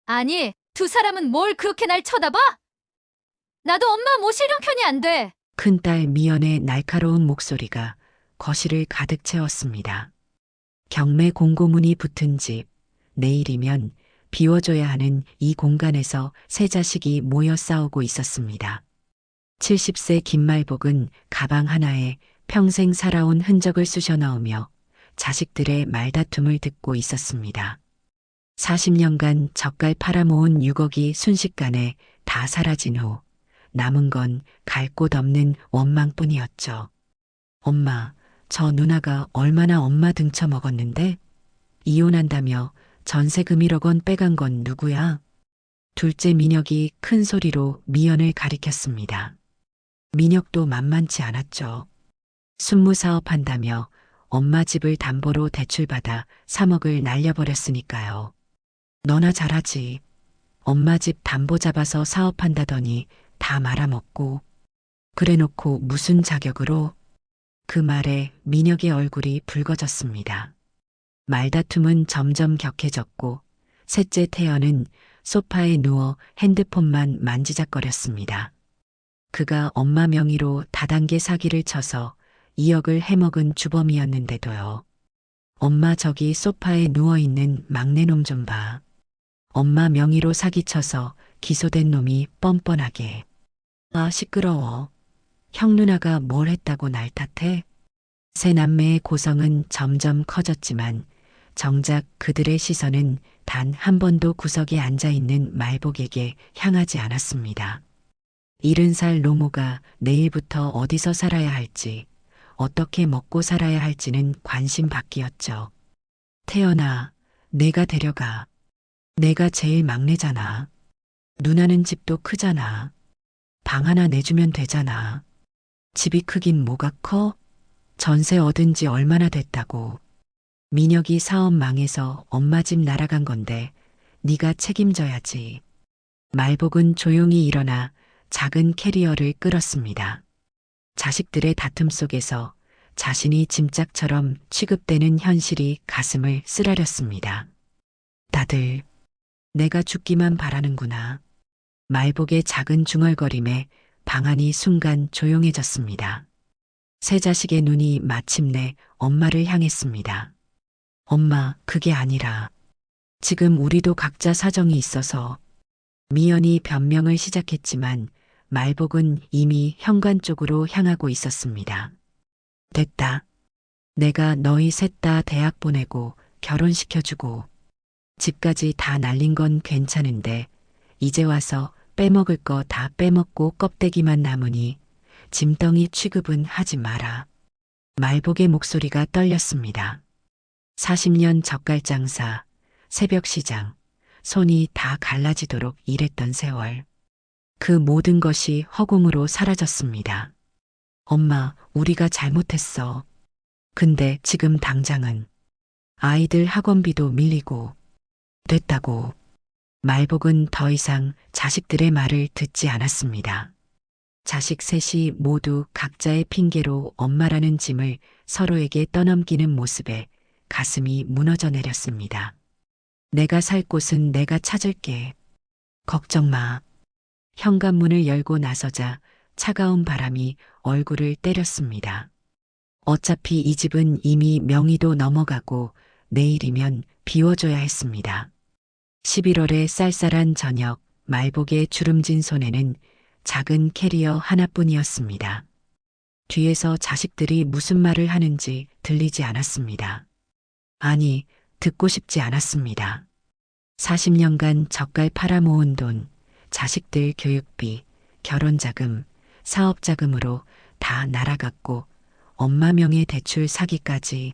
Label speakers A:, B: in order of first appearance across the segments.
A: 아니, 두 사람은 뭘 그렇게 날 쳐다봐? 나도 엄마 모시는 편이 안 돼.
B: 큰딸 미연의 날카로운 목소리가 거실을 가득 채웠습니다. 경매 공고문이 붙은 집, 내일이면 비워줘야 하는 이 공간에서 세 자식이 모여 싸우고 있었습니다. 70세 김말복은 가방 하나에 평생 살아온 흔적을 쑤셔 넣으며 자식들의 말다툼을 듣고 있었습니다. 40년간 젓갈 팔아모은 6억이 순식간에 다 사라진 후 남은 건 갈 곳 없는 원망뿐이었죠. 엄마, 저 누나가 얼마나 엄마 등쳐 먹었는데? 이혼한다며 전세금 1억 원 빼간 건 누구야? 둘째 민혁이 큰 소리로 미연을 가리켰습니다. 민혁도 만만치 않았죠. 순무사업 한다며 엄마 집을 담보로 대출받아 3억을 날려버렸으니까요. 너나 잘하지. 엄마 집 담보 잡아서 사업한다더니 다 말아먹고. 그래놓고 무슨 자격으로? 그 말에 민혁의 얼굴이 붉어졌습니다. 말다툼은 점점 격해졌고 셋째 태연은 소파에 누워 핸드폰만 만지작거렸습니다. 그가 엄마 명의로 다단계 사기를 쳐서 2억을 해먹은 주범이었는데도요. 엄마 저기 소파에 누워있는 막내놈 좀 봐. 엄마 명의로 사기쳐서 기소된 놈이 뻔뻔하게. 아, 시끄러워. 형 누나가 뭘 했다고 날 탓해? 세 남매의 고성은 점점 커졌지만 정작 그들의 시선은 단 한 번도 구석에 앉아있는 말복에게 향하지 않았습니다. 70살 노모가 내일부터 어디서 살아야 할지, 어떻게 먹고 살아야 할지는 관심 밖이었죠. 태연아, 내가 데려가. 내가 제일 막내잖아. 누나는 집도 크잖아. 방 하나 내주면 되잖아. 집이 크긴 뭐가 커? 전세 얻은 지 얼마나 됐다고. 민혁이 사업 망해서 엄마 집 날아간 건데 네가 책임져야지. 말복은 조용히 일어나 작은 캐리어를 끌었습니다. 자식들의 다툼 속에서 자신이 짐짝처럼 취급되는 현실이 가슴을 쓰라렸습니다. 다들 내가 죽기만 바라는구나. 말복의 작은 중얼거림에 방 안이 순간 조용해졌습니다. 세 자식의 눈이 마침내 엄마를 향했습니다. 엄마, 그게 아니라 지금 우리도 각자 사정이 있어서. 미연이 변명을 시작했지만 말복은 이미 현관 쪽으로 향하고 있었습니다. 됐다. 내가 너희 셋 다 대학 보내고 결혼시켜주고 집까지 다 날린 건 괜찮은데 이제 와서 빼먹을 거 다 빼먹고 껍데기만 남으니 짐덩이 취급은 하지 마라. 말복의 목소리가 떨렸습니다. 40년 젓갈장사, 새벽시장, 손이 다 갈라지도록 일했던 세월. 그 모든 것이 허공으로 사라졌습니다. 엄마, 우리가 잘못했어. 근데 지금 당장은 아이들 학원비도 밀리고. 됐다고. 말복은 더 이상 자식들의 말을 듣지 않았습니다. 자식 셋이 모두 각자의 핑계로 엄마라는 짐을 서로에게 떠넘기는 모습에 가슴이 무너져 내렸습니다. 내가 살 곳은 내가 찾을게. 걱정 마. 현관문을 열고 나서자 차가운 바람이 얼굴을 때렸습니다. 어차피 이 집은 이미 명의도 넘어가고 내일이면 비워줘야 했습니다. 11월의 쌀쌀한 저녁, 말복의 주름진 손에는 작은 캐리어 하나뿐이었습니다. 뒤에서 자식들이 무슨 말을 하는지 들리지 않았습니다. 아니, 듣고 싶지 않았습니다. 40년간 젓갈 팔아 모은 돈, 자식들 교육비, 결혼자금, 사업자금으로 다 날아갔고 엄마 명의 대출 사기까지.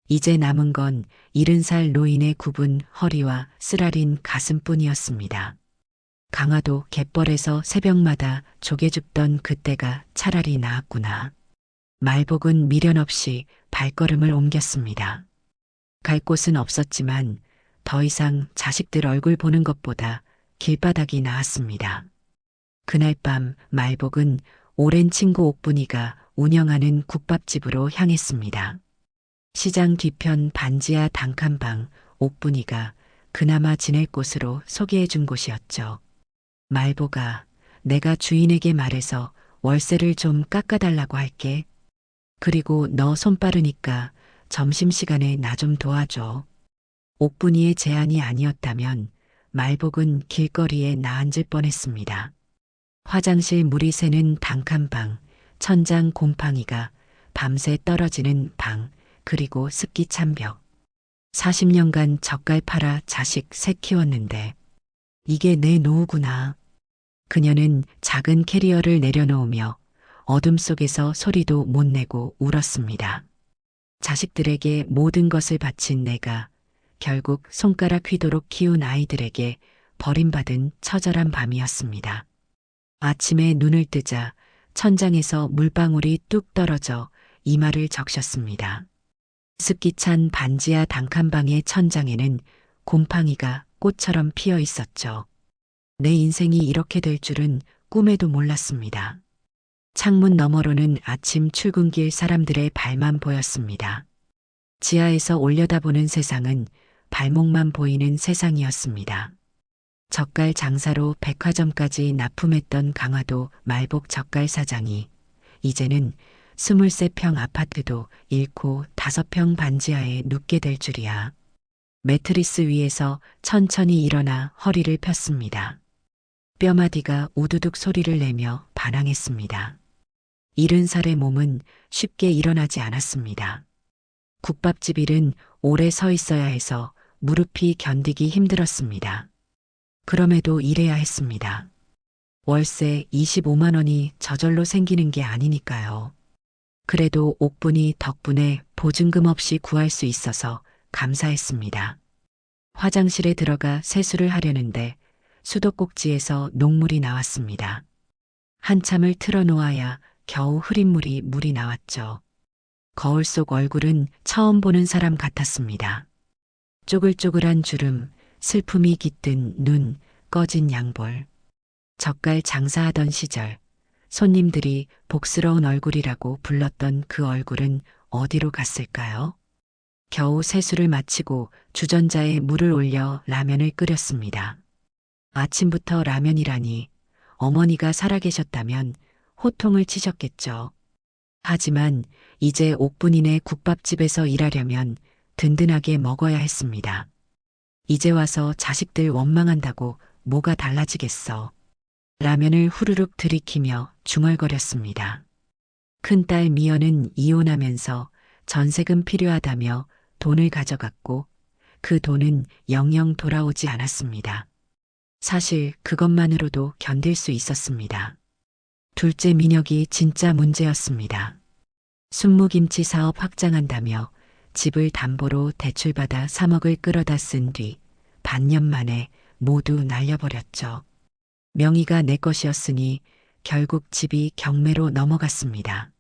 B: 이제 남은 건 70살 노인의 굽은 허리와 쓰라린 가슴뿐이었습니다. 강화도 갯벌에서 새벽마다 조개 줍던 그때가 차라리 나았구나. 말복은 미련 없이 발걸음을 옮겼습니다. 갈 곳은 없었지만 더 이상 자식들 얼굴 보는 것보다 길바닥이 나았습니다. 그날 밤 말복은 오랜 친구 옥분이가 운영하는 국밥집으로 향했습니다. 시장 뒤편 반지하 단칸방 옥분이가 그나마 지낼 곳으로 소개해 준 곳이었죠. 말보가 내가 주인에게 말해서 월세를 좀 깎아달라고 할게. 그리고 너 손 빠르니까 점심시간에 나 좀 도와줘. 옥분이의 제안이 아니었다면 말복은 길거리에 나앉을 뻔했습니다. 화장실 물이 새는 단칸방, 천장 곰팡이가 밤새 떨어지는 방, 그리고 습기 찬 벽. 40년간 젓갈 팔아 자식 셋 키웠는데 이게 내 노후구나. 그녀는 작은 캐리어를 내려놓으며 어둠 속에서 소리도 못 내고 울었습니다. 자식들에게 모든 것을 바친 내가 결국 손가락 휘도록 키운 아이들에게 버림받은 처절한 밤이었습니다. 아침에 눈을 뜨자 천장에서 물방울이 뚝 떨어져 이마를 적셨습니다. 습기 찬 반지하 단칸방의 천장에는 곰팡이가 꽃처럼 피어 있었죠. 내 인생이 이렇게 될 줄은 꿈에도 몰랐습니다. 창문 너머로는 아침 출근길 사람들의 발만 보였습니다. 지하에서 올려다보는 세상은 발목만 보이는 세상이었습니다. 젓갈 장사로 백화점까지 납품했던 강화도 말복 젓갈 사장이 이제는 23평 아파트도 잃고 5평 반지하에 눕게 될 줄이야. 매트리스 위에서 천천히 일어나 허리를 폈습니다. 뼈마디가 우두둑 소리를 내며 반항했습니다. 70살의 몸은 쉽게 일어나지 않았습니다. 국밥집 일은 오래 서 있어야 해서 무릎이 견디기 힘들었습니다. 그럼에도 일해야 했습니다. 월세 25만 원이 저절로 생기는 게 아니니까요. 그래도 옥분이 덕분에 보증금 없이 구할 수 있어서 감사했습니다. 화장실에 들어가 세수를 하려는데 수도꼭지에서 녹물이 나왔습니다. 한참을 틀어놓아야 겨우 흐린 물이 나왔죠. 거울 속 얼굴은 처음 보는 사람 같았습니다. 쪼글쪼글한 주름, 슬픔이 깃든 눈, 꺼진 양볼. 젓갈 장사하던 시절 손님들이 복스러운 얼굴이라고 불렀던 그 얼굴은 어디로 갔을까요? 겨우 세수를 마치고 주전자에 물을 올려 라면을 끓였습니다. 아침부터 라면이라니 어머니가 살아계셨다면 호통을 치셨겠죠. 하지만 이제 옥분이네 국밥집에서 일하려면 든든하게 먹어야 했습니다. 이제 와서 자식들 원망한다고 뭐가 달라지겠어. 라면을 후루룩 들이키며 중얼거렸습니다. 큰딸 미연은 이혼하면서 전세금 필요하다며 돈을 가져갔고 그 돈은 영영 돌아오지 않았습니다. 사실 그것만으로도 견딜 수 있었습니다. 둘째 민혁이 진짜 문제였습니다. 순무김치 사업 확장한다며 집을 담보로 대출받아 3억을 끌어다 쓴 뒤 반년 만에 모두 날려버렸죠. 명의가 내 것이었으니 결국 집이 경매로 넘어갔습니다.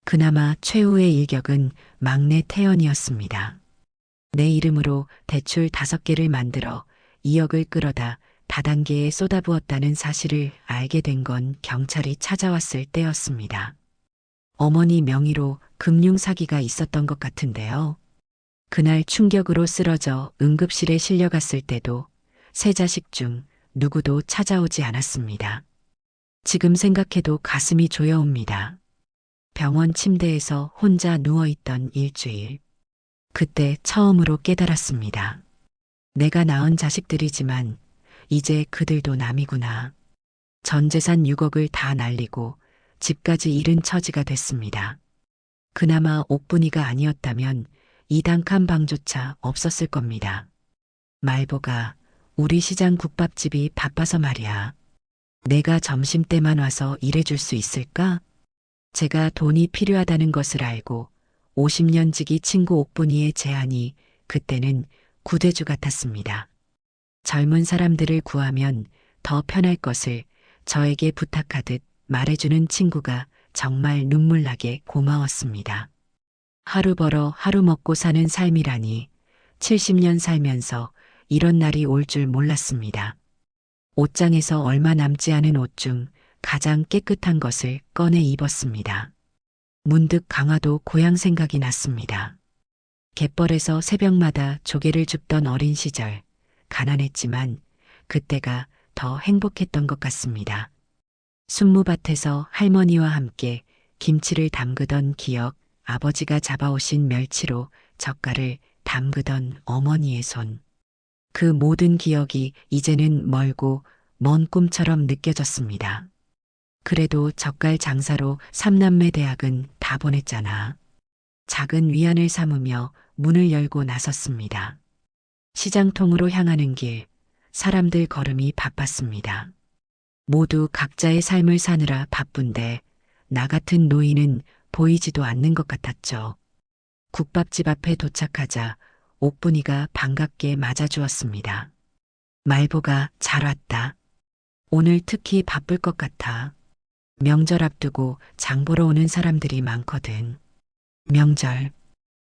B: 그나마 최후의 일격은 막내 태연이었습니다. 내 이름으로 대출 5개를 만들어 2억을 끌어다 다단계에 쏟아부었다는 사실을 알게 된 건 경찰이 찾아왔을 때였습니다. 어머니 명의로 금융 사기가 있었던 것 같은데요. 그날 충격으로 쓰러져 응급실에 실려갔을 때도 세 자식 중 누구도 찾아오지 않았습니다. 지금 생각해도 가슴이 조여옵니다. 병원 침대에서 혼자 누워있던 일주일. 그때 처음으로 깨달았습니다. 내가 낳은 자식들이지만 이제 그들도 남이구나. 전 재산 6억을 다 날리고 집까지 잃은 처지가 됐습니다. 그나마 옥분이가 아니었다면 이 단칸 방조차 없었을 겁니다. 말보가 우리 시장 국밥집이 바빠서 말이야. 내가 점심때만 와서 일해줄 수 있을까? 제가 돈이 필요하다는 것을 알고 50년 지기 친구 옥분이의 제안이 그때는 구대주 같았습니다. 젊은 사람들을 구하면 더 편할 것을 저에게 부탁하듯 말해주는 친구가 정말 눈물나게 고마웠습니다. 하루 벌어 하루 먹고 사는 삶이라니 70년 살면서 이런 날이 올 줄 몰랐습니다. 옷장에서 얼마 남지 않은 옷 중 가장 깨끗한 것을 꺼내 입었습니다. 문득 강화도 고향 생각이 났습니다. 갯벌에서 새벽마다 조개를 줍던 어린 시절, 가난했지만 그때가 더 행복했던 것 같습니다. 순무밭에서 할머니와 함께 김치를 담그던 기억, 아버지가 잡아오신 멸치로 젓갈을 담그던 어머니의 손. 그 모든 기억이 이제는 멀고 먼 꿈처럼 느껴졌습니다. 그래도 젓갈 장사로 삼남매 대학은 다 보냈잖아. 작은 위안을 삼으며 문을 열고 나섰습니다. 시장통으로 향하는 길, 사람들 걸음이 바빴습니다. 모두 각자의 삶을 사느라 바쁜데 나 같은 노인은 보이지도 않는 것 같았죠. 국밥집 앞에 도착하자 옥분이가 반갑게 맞아주었습니다. 말보가 잘 왔다. 오늘 특히 바쁠 것 같아. 명절 앞두고 장 보러 오는 사람들이 많거든. 명절.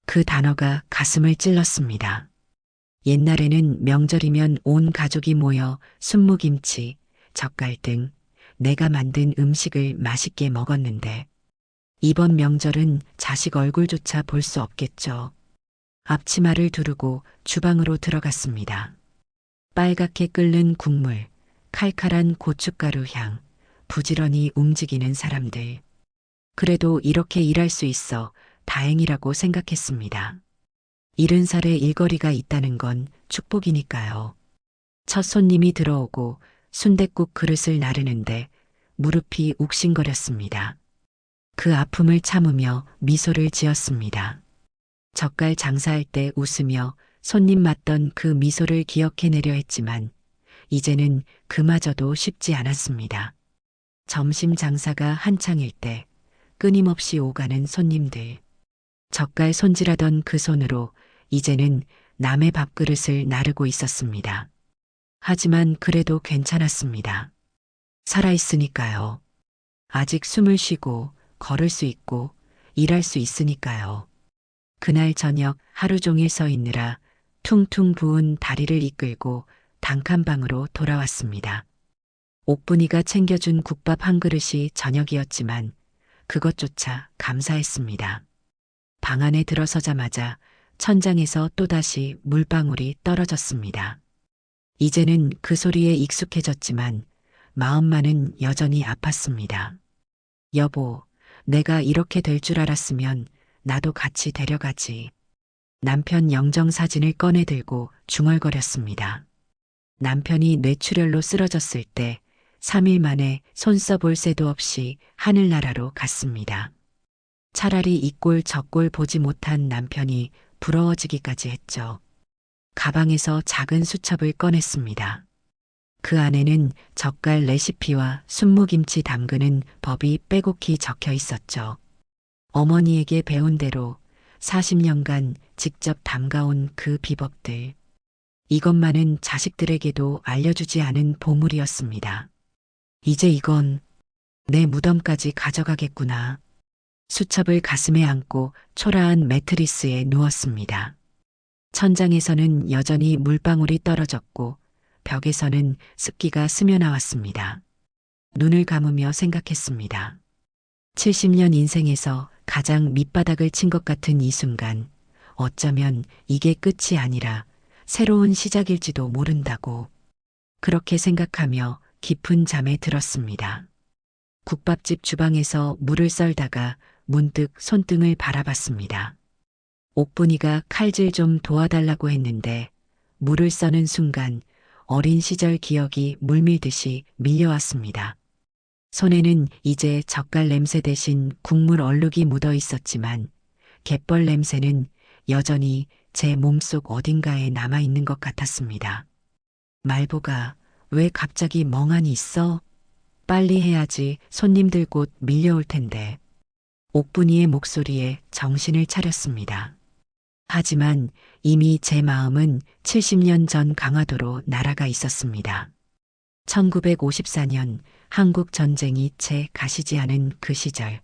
B: 그 단어가 가슴을 찔렀습니다. 옛날에는 명절이면 온 가족이 모여 순무김치, 젓갈 등 내가 만든 음식을 맛있게 먹었는데 이번 명절은 자식 얼굴조차 볼 수 없겠죠. 앞치마를 두르고 주방으로 들어갔습니다. 빨갛게 끓는 국물, 칼칼한 고춧가루 향, 부지런히 움직이는 사람들. 그래도 이렇게 일할 수 있어 다행이라고 생각했습니다. 70살의 일거리가 있다는 건 축복이니까요. 첫 손님이 들어오고 순댓국 그릇을 나르는데 무릎이 욱신거렸습니다. 그 아픔을 참으며 미소를 지었습니다. 젓갈 장사할 때 웃으며 손님 맞던 그 미소를 기억해내려 했지만 이제는 그마저도 쉽지 않았습니다. 점심 장사가 한창일 때 끊임없이 오가는 손님들. 젓갈 손질하던 그 손으로 이제는 남의 밥그릇을 나르고 있었습니다. 하지만 그래도 괜찮았습니다. 살아있으니까요. 아직 숨을 쉬고 걸을 수 있고 일할 수 있으니까요. 그날 저녁 하루 종일 서 있느라 퉁퉁 부은 다리를 이끌고 단칸방으로 돌아왔습니다. 옥분이가 챙겨준 국밥 한 그릇이 저녁이었지만 그것조차 감사했습니다. 방 안에 들어서자마자 천장에서 또다시 물방울이 떨어졌습니다. 이제는 그 소리에 익숙해졌지만 마음만은 여전히 아팠습니다. 여보, 내가 이렇게 될 줄 알았으면 나도 같이 데려가지. 남편 영정사진을 꺼내 들고 중얼거렸습니다. 남편이 뇌출혈로 쓰러졌을 때 3일 만에 손 써볼 새도 없이 하늘나라로 갔습니다. 차라리 이 꼴 저 꼴 보지 못한 남편이 부러워지기까지 했죠. 가방에서 작은 수첩을 꺼냈습니다. 그 안에는 젓갈 레시피와 순무김치 담그는 법이 빼곡히 적혀 있었죠. 어머니에게 배운 대로 40년간 직접 담가온 그 비법들. 이것만은 자식들에게도 알려주지 않은 보물이었습니다. 이제 이건 내 무덤까지 가져가겠구나. 수첩을 가슴에 안고 초라한 매트리스에 누웠습니다. 천장에서는 여전히 물방울이 떨어졌고 벽에서는 습기가 스며나왔습니다. 눈을 감으며 생각했습니다. 70년 인생에서 가장 밑바닥을 친 것 같은 이 순간, 어쩌면 이게 끝이 아니라 새로운 시작일지도 모른다고. 그렇게 생각하며 깊은 잠에 들었습니다. 국밥집 주방에서 물을 썰다가 문득 손등을 바라봤습니다. 옥분이가 칼질 좀 도와달라고 했는데 물을 써는 순간 어린 시절 기억이 물밀듯이 밀려왔습니다. 손에는 이제 젓갈 냄새 대신 국물 얼룩이 묻어 있었지만 갯벌 냄새는 여전히 제 몸속 어딘가에 남아있는 것 같았습니다. 말보가 왜 갑자기 멍하니 있어? 빨리 해야지 손님들 곧 밀려올 텐데. 옥분이의 목소리에 정신을 차렸습니다. 하지만 이미 제 마음은 70년 전 강화도로 날아가 있었습니다. 1954년 한국 전쟁이 채 가시지 않은 그 시절,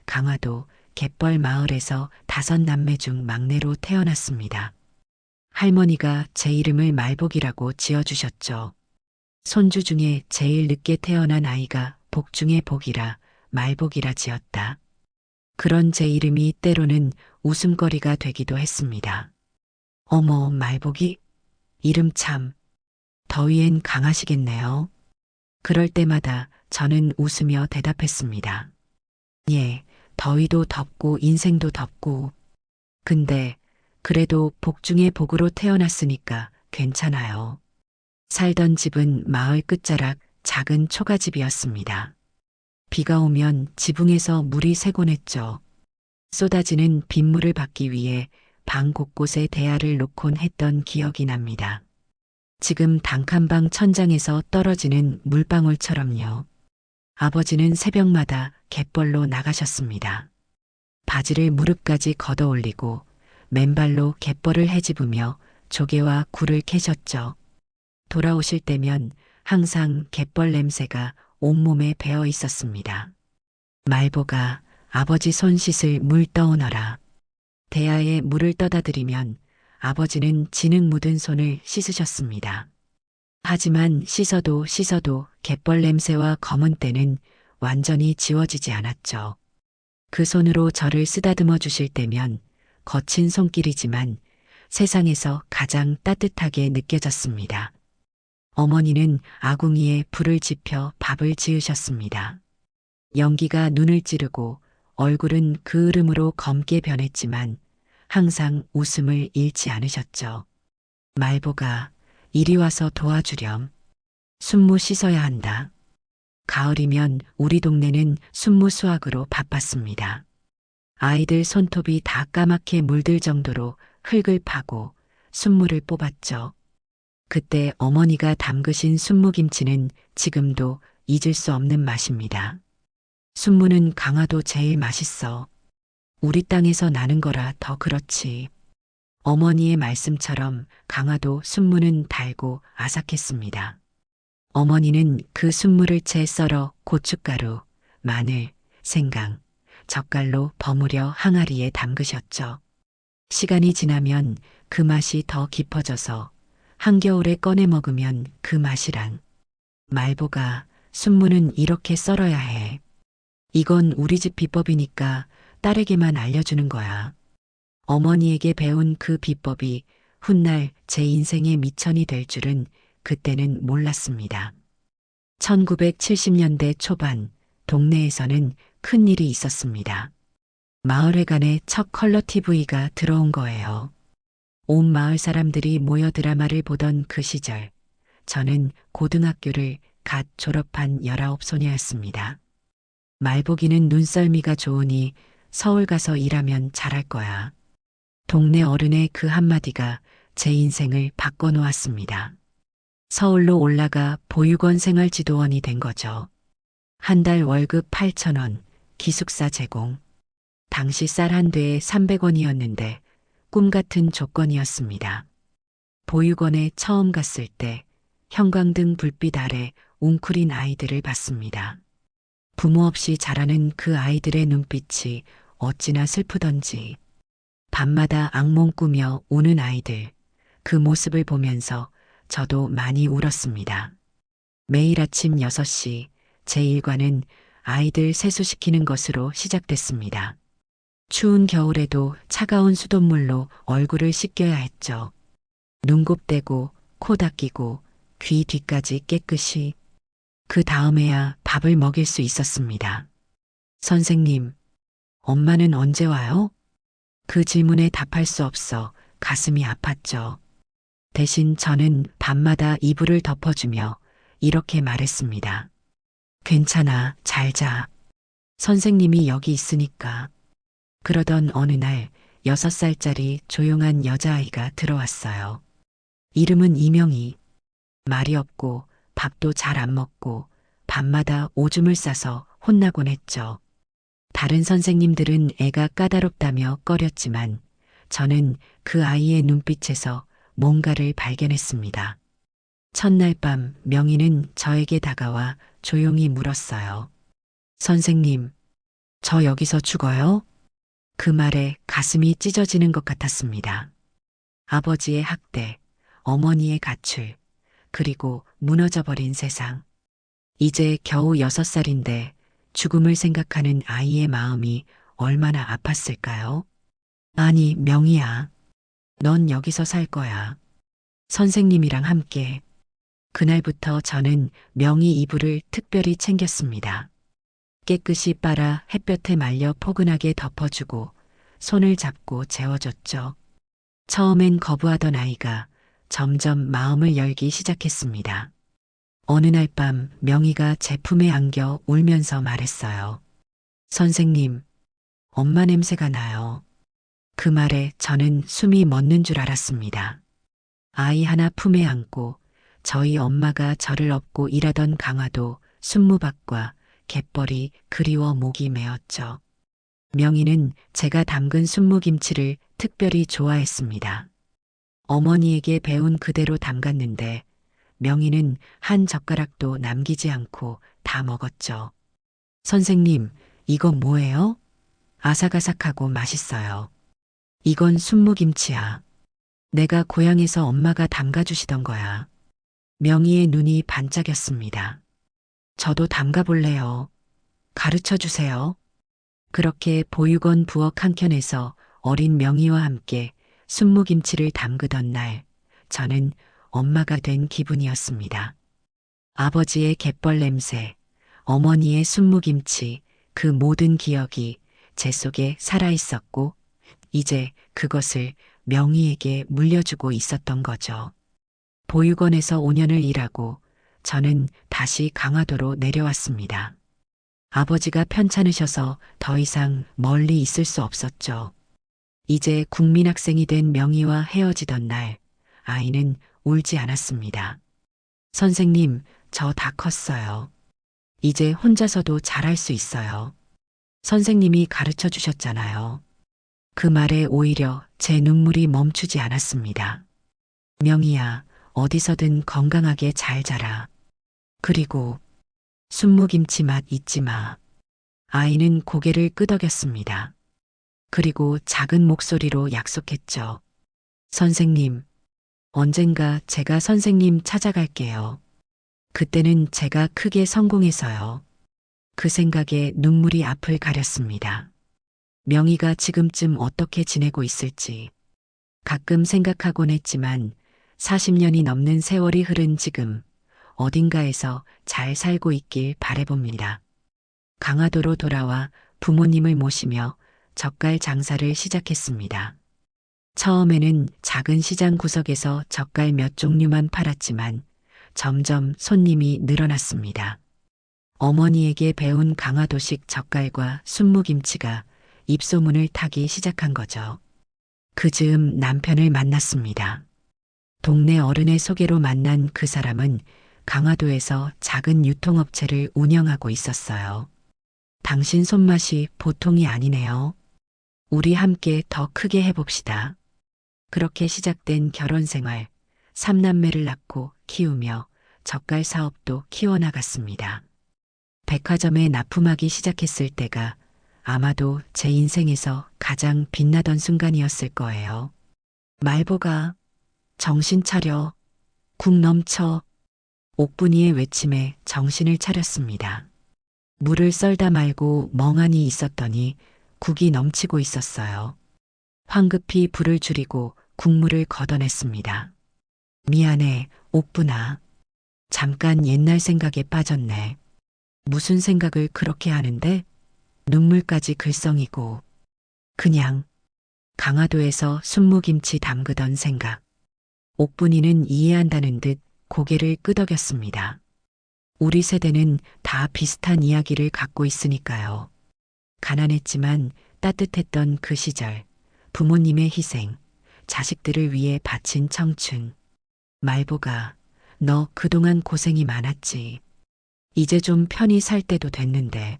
B: 강화도 갯벌 마을에서 5남매 중 막내로 태어났습니다. 할머니가 제 이름을 말복이라고 지어주셨죠. 손주 중에 제일 늦게 태어난 아이가 복 중에 복이라 말복이라 지었다. 그런 제 이름이 때로는 웃음거리가 되기도 했습니다. 어머, 말복이? 이름 참 더위엔 강하시겠네요. 그럴 때마다 저는 웃으며 대답했습니다. 예, 더위도 덥고 인생도 덥고. 근데 그래도 복 중에 복으로 태어났으니까 괜찮아요. 살던 집은 마을 끝자락 작은 초가집이었습니다. 비가 오면 지붕에서 물이 새곤 했죠. 쏟아지는 빗물을 받기 위해 방 곳곳에 대야를 놓곤 했던 기억이 납니다. 지금 단칸방 천장에서 떨어지는 물방울처럼요. 아버지는 새벽마다 갯벌로 나가셨습니다. 바지를 무릎까지 걷어 올리고 맨발로 갯벌을 헤집으며 조개와 굴을 캐셨죠. 돌아오실 때면 항상 갯벌 냄새가 온몸에 배어 있었습니다. 말보가 아버지 손 씻을 물 떠오너라. 대야에 물을 떠다 드리면 아버지는 진흙 묻은 손을 씻으셨습니다. 하지만 씻어도 갯벌 냄새와 검은 때는 완전히 지워지지 않았죠. 그 손으로 저를 쓰다듬어 주실 때면 거친 손길이지만 세상에서 가장 따뜻하게 느껴졌습니다. 어머니는 아궁이에 불을 지펴 밥을 지으셨습니다. 연기가 눈을 찌르고 얼굴은 그을음으로 검게 변했지만 항상 웃음을 잃지 않으셨죠. 말보가 이리 와서 도와주렴. 순무 씻어야 한다. 가을이면 우리 동네는 순무 수확으로 바빴습니다. 아이들 손톱이 다 까맣게 물들 정도로 흙을 파고 순무를 뽑았죠. 그때 어머니가 담그신 순무김치는 지금도 잊을 수 없는 맛입니다. 순무는 강화도 제일 맛있어. 우리 땅에서 나는 거라 더 그렇지. 어머니의 말씀처럼 강화도 순무는 달고 아삭했습니다. 어머니는 그 순무를 채 썰어 고춧가루, 마늘, 생강, 젓갈로 버무려 항아리에 담그셨죠. 시간이 지나면 그 맛이 더 깊어져서 한겨울에 꺼내 먹으면 그 맛이란. 말보가 순무는 이렇게 썰어야 해. 이건 우리 집 비법이니까 딸에게만 알려주는 거야. 어머니에게 배운 그 비법이 훗날 제 인생의 미천이 될 줄은 그때는 몰랐습니다. 1970년대 초반 동네에서는 큰 일이 있었습니다. 마을회관에 첫 컬러 TV가 들어온 거예요. 온 마을 사람들이 모여 드라마를 보던 그 시절, 저는 고등학교를 갓 졸업한 19소녀였습니다. 말보기는 눈썰미가 좋으니 서울 가서 일하면 잘할 거야. 동네 어른의 그 한마디가 제 인생을 바꿔놓았습니다. 서울로 올라가 보육원 생활지도원이 된 거죠. 한 달 월급 8,000원, 기숙사 제공. 당시 쌀 한 대에 300원이었는데 꿈 같은 조건이었습니다. 보육원에 처음 갔을 때 형광등 불빛 아래 웅크린 아이들을 봤습니다. 부모 없이 자라는 그 아이들의 눈빛이 어찌나 슬프던지. 밤마다 악몽 꾸며 우는 아이들, 그 모습을 보면서 저도 많이 울었습니다. 매일 아침 6시 제 일과는 아이들 세수시키는 것으로 시작됐습니다. 추운 겨울에도 차가운 수돗물로 얼굴을 씻겨야 했죠. 눈곱대고 코 닦이고 귀 뒤까지 깨끗이. 그 다음에야 밥을 먹일 수 있었습니다. 선생님, 엄마는 언제 와요? 그 질문에 답할 수 없어 가슴이 아팠죠. 대신 저는 밤마다 이불을 덮어주며 이렇게 말했습니다. 괜찮아, 잘 자. 선생님이 여기 있으니까. 그러던 어느 날 6살짜리 조용한 여자아이가 들어왔어요. 이름은 이명희. 말이 없고 밥도 잘 안 먹고 밤마다 오줌을 싸서 혼나곤 했죠. 다른 선생님들은 애가 까다롭다며 꺼렸지만 저는 그 아이의 눈빛에서 뭔가를 발견했습니다. 첫날 밤 명희는 저에게 다가와 조용히 물었어요. 선생님, 저 여기서 죽어요? 그 말에 가슴이 찢어지는 것 같았습니다. 아버지의 학대, 어머니의 가출, 그리고 무너져버린 세상. 이제 겨우 6살인데 죽음을 생각하는 아이의 마음이 얼마나 아팠을까요? 아니, 명희야. 넌 여기서 살 거야. 선생님이랑 함께. 그날부터 저는 명희 이불을 특별히 챙겼습니다. 깨끗이 빨아 햇볕에 말려 포근하게 덮어주고 손을 잡고 재워줬죠. 처음엔 거부하던 아이가 점점 마음을 열기 시작했습니다. 어느 날 밤 명희가 제 품에 안겨 울면서 말했어요. 선생님, 엄마 냄새가 나요. 그 말에 저는 숨이 멎는 줄 알았습니다. 아이 하나 품에 안고 저희 엄마가 저를 업고 일하던 강화도 순무밭과 갯벌이 그리워 목이 메었죠. 명희는 제가 담근 순무김치를 특별히 좋아했습니다. 어머니에게 배운 그대로 담갔는데 명희는 한 젓가락도 남기지 않고 다 먹었죠. 선생님, 이거 뭐예요? 아삭아삭하고 맛있어요. 이건 순무김치야. 내가 고향에서 엄마가 담가주시던 거야. 명희의 눈이 반짝였습니다. 저도 담가볼래요. 가르쳐 주세요. 그렇게 보육원 부엌 한켠에서 어린 명희와 함께 순무김치를 담그던 날, 저는 엄마가 된 기분이었습니다. 아버지의 갯벌 냄새, 어머니의 순무김치, 그 모든 기억이 제 속에 살아있었고, 이제 그것을 명희에게 물려주고 있었던 거죠. 보육원에서 5년을 일하고 저는 다시 강화도로 내려왔습니다. 아버지가 편찮으셔서 더 이상 멀리 있을 수 없었죠. 이제 국민학생이 된 명희와 헤어지던 날, 아이는 울지 않았습니다. 선생님, 저 다 컸어요. 이제 혼자서도 잘할 수 있어요. 선생님이 가르쳐 주셨잖아요. 그 말에 오히려 제 눈물이 멈추지 않았습니다. 명희야, 어디서든 건강하게 잘 자라. 그리고 순무김치 맛 잊지 마. 아이는 고개를 끄덕였습니다. 그리고 작은 목소리로 약속했죠. 선생님, 언젠가 제가 선생님 찾아갈게요. 그때는 제가 크게 성공해서요. 그 생각에 눈물이 앞을 가렸습니다. 명희가 지금쯤 어떻게 지내고 있을지 가끔 생각하곤 했지만 40년이 넘는 세월이 흐른 지금 어딘가에서 잘 살고 있길 바라봅니다. 강화도로 돌아와 부모님을 모시며 젓갈 장사를 시작했습니다. 처음에는 작은 시장 구석에서 젓갈 몇 종류만 팔았지만 점점 손님이 늘어났습니다. 어머니에게 배운 강화도식 젓갈과 순무김치가 입소문을 타기 시작한 거죠. 그 즈음 남편을 만났습니다. 동네 어른의 소개로 만난 그 사람은 강화도에서 작은 유통업체를 운영하고 있었어요. 당신 손맛이 보통이 아니네요. 우리 함께 더 크게 해봅시다. 그렇게 시작된 결혼 생활, 3남매를 낳고 키우며 젓갈 사업도 키워나갔습니다. 백화점에 납품하기 시작했을 때가 아마도 제 인생에서 가장 빛나던 순간이었을 거예요. 말보가, 정신 차려, 국 넘쳐, 옥분이의 외침에 정신을 차렸습니다. 물을 썰다 말고 멍하니 있었더니 국이 넘치고 있었어요. 황급히 불을 줄이고 국물을 걷어냈습니다. 미안해, 옥분아. 잠깐 옛날 생각에 빠졌네. 무슨 생각을 그렇게 하는데? 눈물까지 글썽이고. 그냥 강화도에서 순무김치 담그던 생각. 옥분이는 이해한다는 듯 고개를 끄덕였습니다. 우리 세대는 다 비슷한 이야기를 갖고 있으니까요. 가난했지만 따뜻했던 그 시절, 부모님의 희생, 자식들을 위해 바친 청춘. 말보가, 너 그동안 고생이 많았지. 이제 좀 편히 살 때도 됐는데.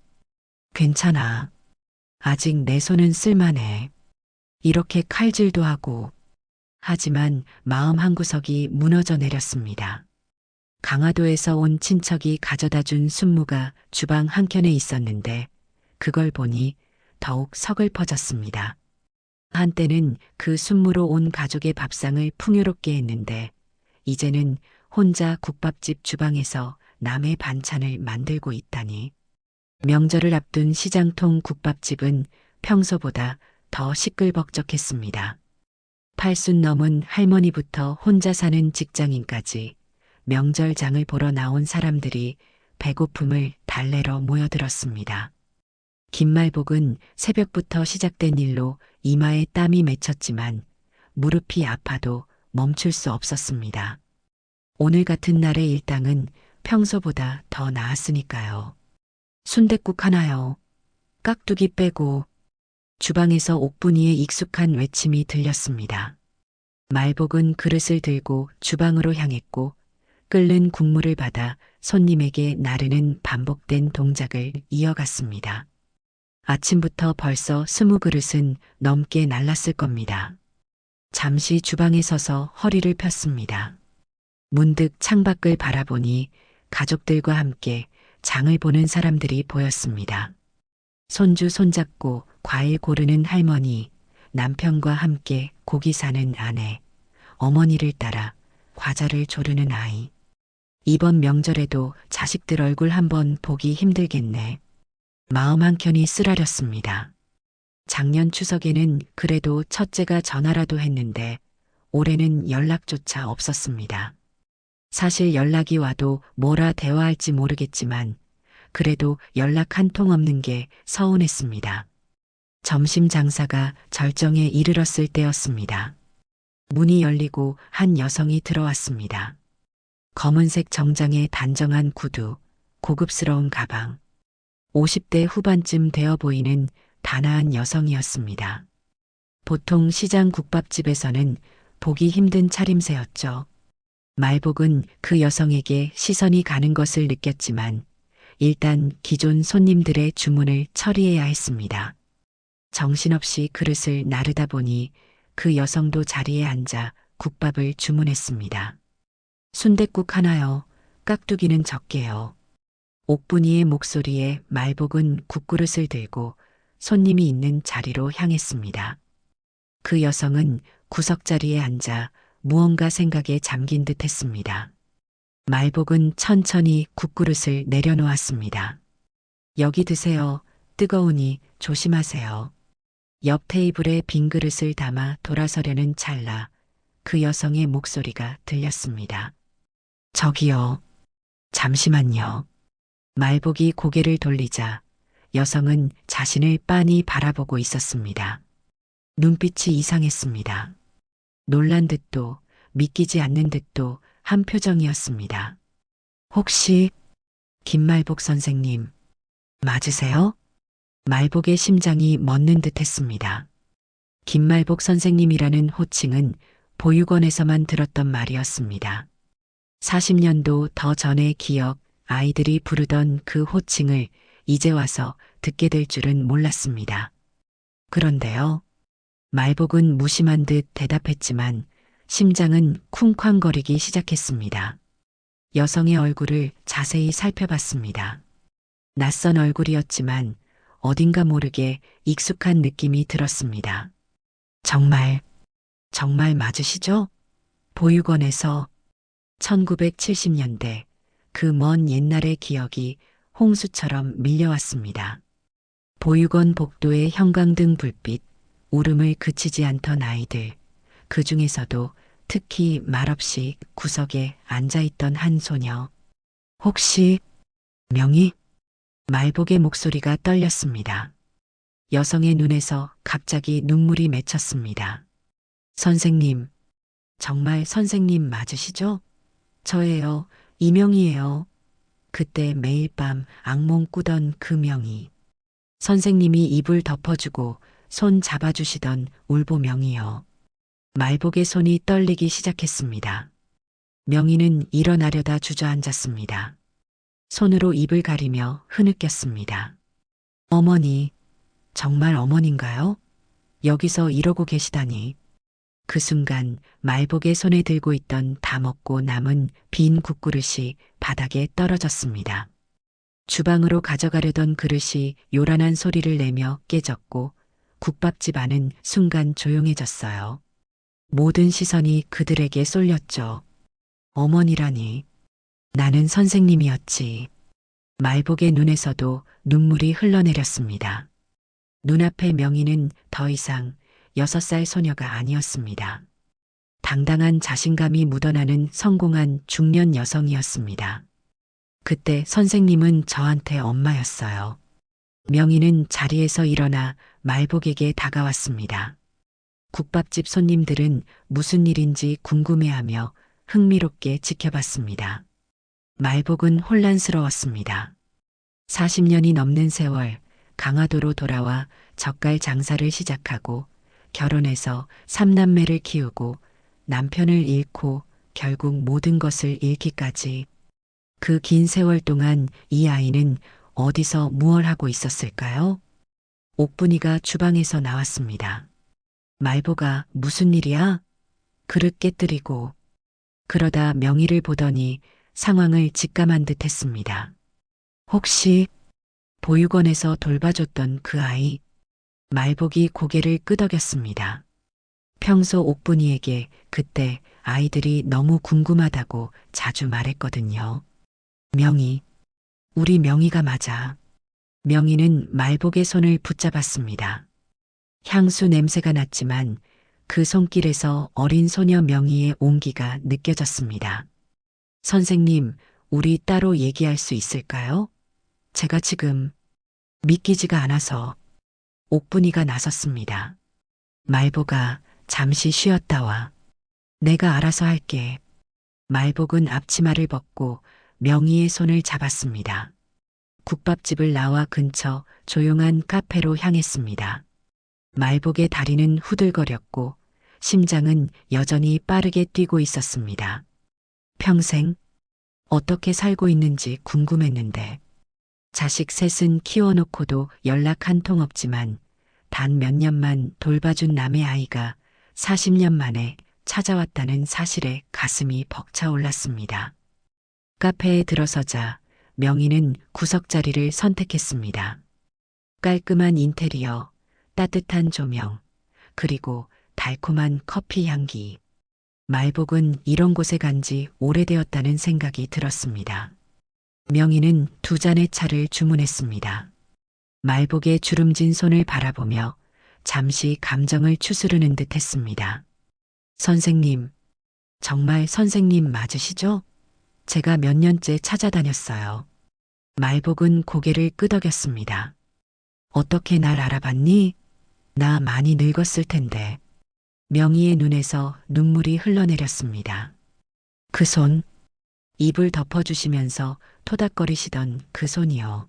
B: 괜찮아. 아직 내 손은 쓸만해. 이렇게 칼질도 하고. 하지만 마음 한구석이 무너져 내렸습니다. 강화도에서 온 친척이 가져다 준 순무가 주방 한켠에 있었는데 그걸 보니 더욱 서글퍼졌습니다. 한때는 그 순무로 온 가족의 밥상을 풍요롭게 했는데 이제는 혼자 국밥집 주방에서 남의 반찬을 만들고 있다니. 명절을 앞둔 시장통 국밥집은 평소보다 더 시끌벅적했습니다. 80 넘은 할머니부터 혼자 사는 직장인까지 명절장을 보러 나온 사람들이 배고픔을 달래러 모여들었습니다. 김말복은 새벽부터 시작된 일로 이마에 땀이 맺혔지만 무릎이 아파도 멈출 수 없었습니다. 오늘 같은 날의 일당은 평소보다 더 나았으니까요. 순댓국 하나요. 깍두기 빼고. 주방에서 옥분이의 익숙한 외침이 들렸습니다. 말복은 그릇을 들고 주방으로 향했고 끓는 국물을 받아 손님에게 나르는 반복된 동작을 이어갔습니다. 아침부터 벌써 20그릇은 넘게 날랐을 겁니다. 잠시 주방에 서서 허리를 폈습니다. 문득 창밖을 바라보니 가족들과 함께 장을 보는 사람들이 보였습니다. 손주 손잡고 과일 고르는 할머니, 남편과 함께 고기 사는 아내, 어머니를 따라 과자를 조르는 아이. 이번 명절에도 자식들 얼굴 한번 보기 힘들겠네. 마음 한켠이 쓰라렸습니다. 작년 추석에는 그래도 첫째가 전화라도 했는데 올해는 연락조차 없었습니다. 사실 연락이 와도 뭐라 대화할지 모르겠지만 그래도 연락 한 통 없는 게 서운했습니다. 점심 장사가 절정에 이르렀을 때였습니다. 문이 열리고 한 여성이 들어왔습니다. 검은색 정장에 단정한 구두, 고급스러운 가방. 50대 후반쯤 되어 보이는 단아한 여성이었습니다. 보통 시장 국밥집에서는 보기 힘든 차림새였죠. 말복은 그 여성에게 시선이 가는 것을 느꼈지만 일단 기존 손님들의 주문을 처리해야 했습니다. 정신없이 그릇을 나르다 보니 그 여성도 자리에 앉아 국밥을 주문했습니다. 순댓국 하나요. 깍두기는 적게요. 옥분이의 목소리에 말복은 국그릇을 들고 손님이 있는 자리로 향했습니다. 그 여성은 구석자리에 앉아 무언가 생각에 잠긴 듯 했습니다. 말복은 천천히 국그릇을 내려놓았습니다. 여기 드세요. 뜨거우니 조심하세요. 옆 테이블에 빈 그릇을 담아 돌아서려는 찰나 그 여성의 목소리가 들렸습니다. 저기요. 잠시만요. 말복이 고개를 돌리자 여성은 자신을 빤히 바라보고 있었습니다. 눈빛이 이상했습니다. 놀란 듯도 믿기지 않는 듯도 한 표정이었습니다. 혹시 김말복 선생님 맞으세요? 말복의 심장이 멎는 듯 했습니다. 김말복 선생님이라는 호칭은 보육원에서만 들었던 말이었습니다. 40년도 더 전의 기억, 아이들이 부르던 그 호칭을 이제 와서 듣게 될 줄은 몰랐습니다. 그런데요. 말복은 무심한 듯 대답했지만 심장은 쿵쾅거리기 시작했습니다. 여성의 얼굴을 자세히 살펴봤습니다. 낯선 얼굴이었지만 어딘가 모르게 익숙한 느낌이 들었습니다. 정말 맞으시죠? 보육원에서 1970년대 그 먼 옛날의 기억이 홍수처럼 밀려왔습니다. 보육원 복도의 형광등 불빛, 울음을 그치지 않던 아이들, 그 중에서도 특히 말없이 구석에 앉아있던 한 소녀. 혹시 명희? 말복의 목소리가 떨렸습니다. 여성의 눈에서 갑자기 눈물이 맺혔습니다. 선생님, 정말 선생님 맞으시죠? 저예요. 이명희예요. 그때 매일 밤 악몽 꾸던 그 명희. 선생님이 이불 덮어주고 손 잡아주시던 울보 명희요. 말복의 손이 떨리기 시작했습니다. 명희는 일어나려다 주저앉았습니다. 손으로 입을 가리며 흐느꼈습니다. 어머니, 정말 어머니인가요? 여기서 이러고 계시다니. 그 순간 말복의 손에 들고 있던 다 먹고 남은 빈 국그릇이 바닥에 떨어졌습니다. 주방으로 가져가려던 그릇이 요란한 소리를 내며 깨졌고 국밥집 안은 순간 조용해졌어요. 모든 시선이 그들에게 쏠렸죠. 어머니라니. 나는 선생님이었지. 말복의 눈에서도 눈물이 흘러내렸습니다. 눈앞의 명희는 더 이상 6살 소녀가 아니었습니다. 당당한 자신감이 묻어나는 성공한 중년 여성이었습니다. 그때 선생님은 저한테 엄마였어요. 명희는 자리에서 일어나 말복에게 다가왔습니다. 국밥집 손님들은 무슨 일인지 궁금해하며 흥미롭게 지켜봤습니다. 말복은 혼란스러웠습니다. 40년이 넘는 세월 강화도로 돌아와 젓갈 장사를 시작하고 결혼해서 3남매를 키우고 남편을 잃고 결국 모든 것을 잃기까지 그 긴 세월 동안 이 아이는 어디서 무얼 하고 있었을까요? 옥분이가 주방에서 나왔습니다. 말보가 무슨 일이야? 그릇 깨뜨리고 그러다 명희를 보더니 상황을 직감한 듯 했습니다. 혹시 보육원에서 돌봐줬던 그 아이? 말복이 고개를 끄덕였습니다. 평소 옥분이에게 그때 아이들이 너무 궁금하다고 자주 말했거든요. 명희, 우리 명희가 맞아. 명희는 말복의 손을 붙잡았습니다. 향수 냄새가 났지만 그 손길에서 어린 소녀 명희의 온기가 느껴졌습니다. 선생님, 우리 따로 얘기할 수 있을까요? 제가 지금 믿기지가 않아서. 옥분이가 나섰습니다. 말복아, 잠시 쉬었다 와. 내가 알아서 할게. 말복은 앞치마를 벗고 명희의 손을 잡았습니다. 국밥집을 나와 근처 조용한 카페로 향했습니다. 말복의 다리는 후들거렸고 심장은 여전히 빠르게 뛰고 있었습니다. 평생 어떻게 살고 있는지 궁금했는데 자식 셋은 키워놓고도 연락 한 통 없지만 단 몇 년만 돌봐준 남의 아이가 40년 만에 찾아왔다는 사실에 가슴이 벅차올랐습니다. 카페에 들어서자 명희는 구석자리를 선택했습니다. 깔끔한 인테리어, 따뜻한 조명, 그리고 달콤한 커피 향기. 말복은 이런 곳에 간 지 오래되었다는 생각이 들었습니다. 명희는 2잔의 차를 주문했습니다. 말복의 주름진 손을 바라보며 잠시 감정을 추스르는 듯 했습니다. 선생님, 정말 선생님 맞으시죠? 제가 몇 년째 찾아다녔어요. 말복은 고개를 끄덕였습니다. 어떻게 날 알아봤니? 나 많이 늙었을 텐데. 명희의 눈에서 눈물이 흘러내렸습니다. 그 손, 입을 덮어주시면서 토닥거리시던 그 손이요.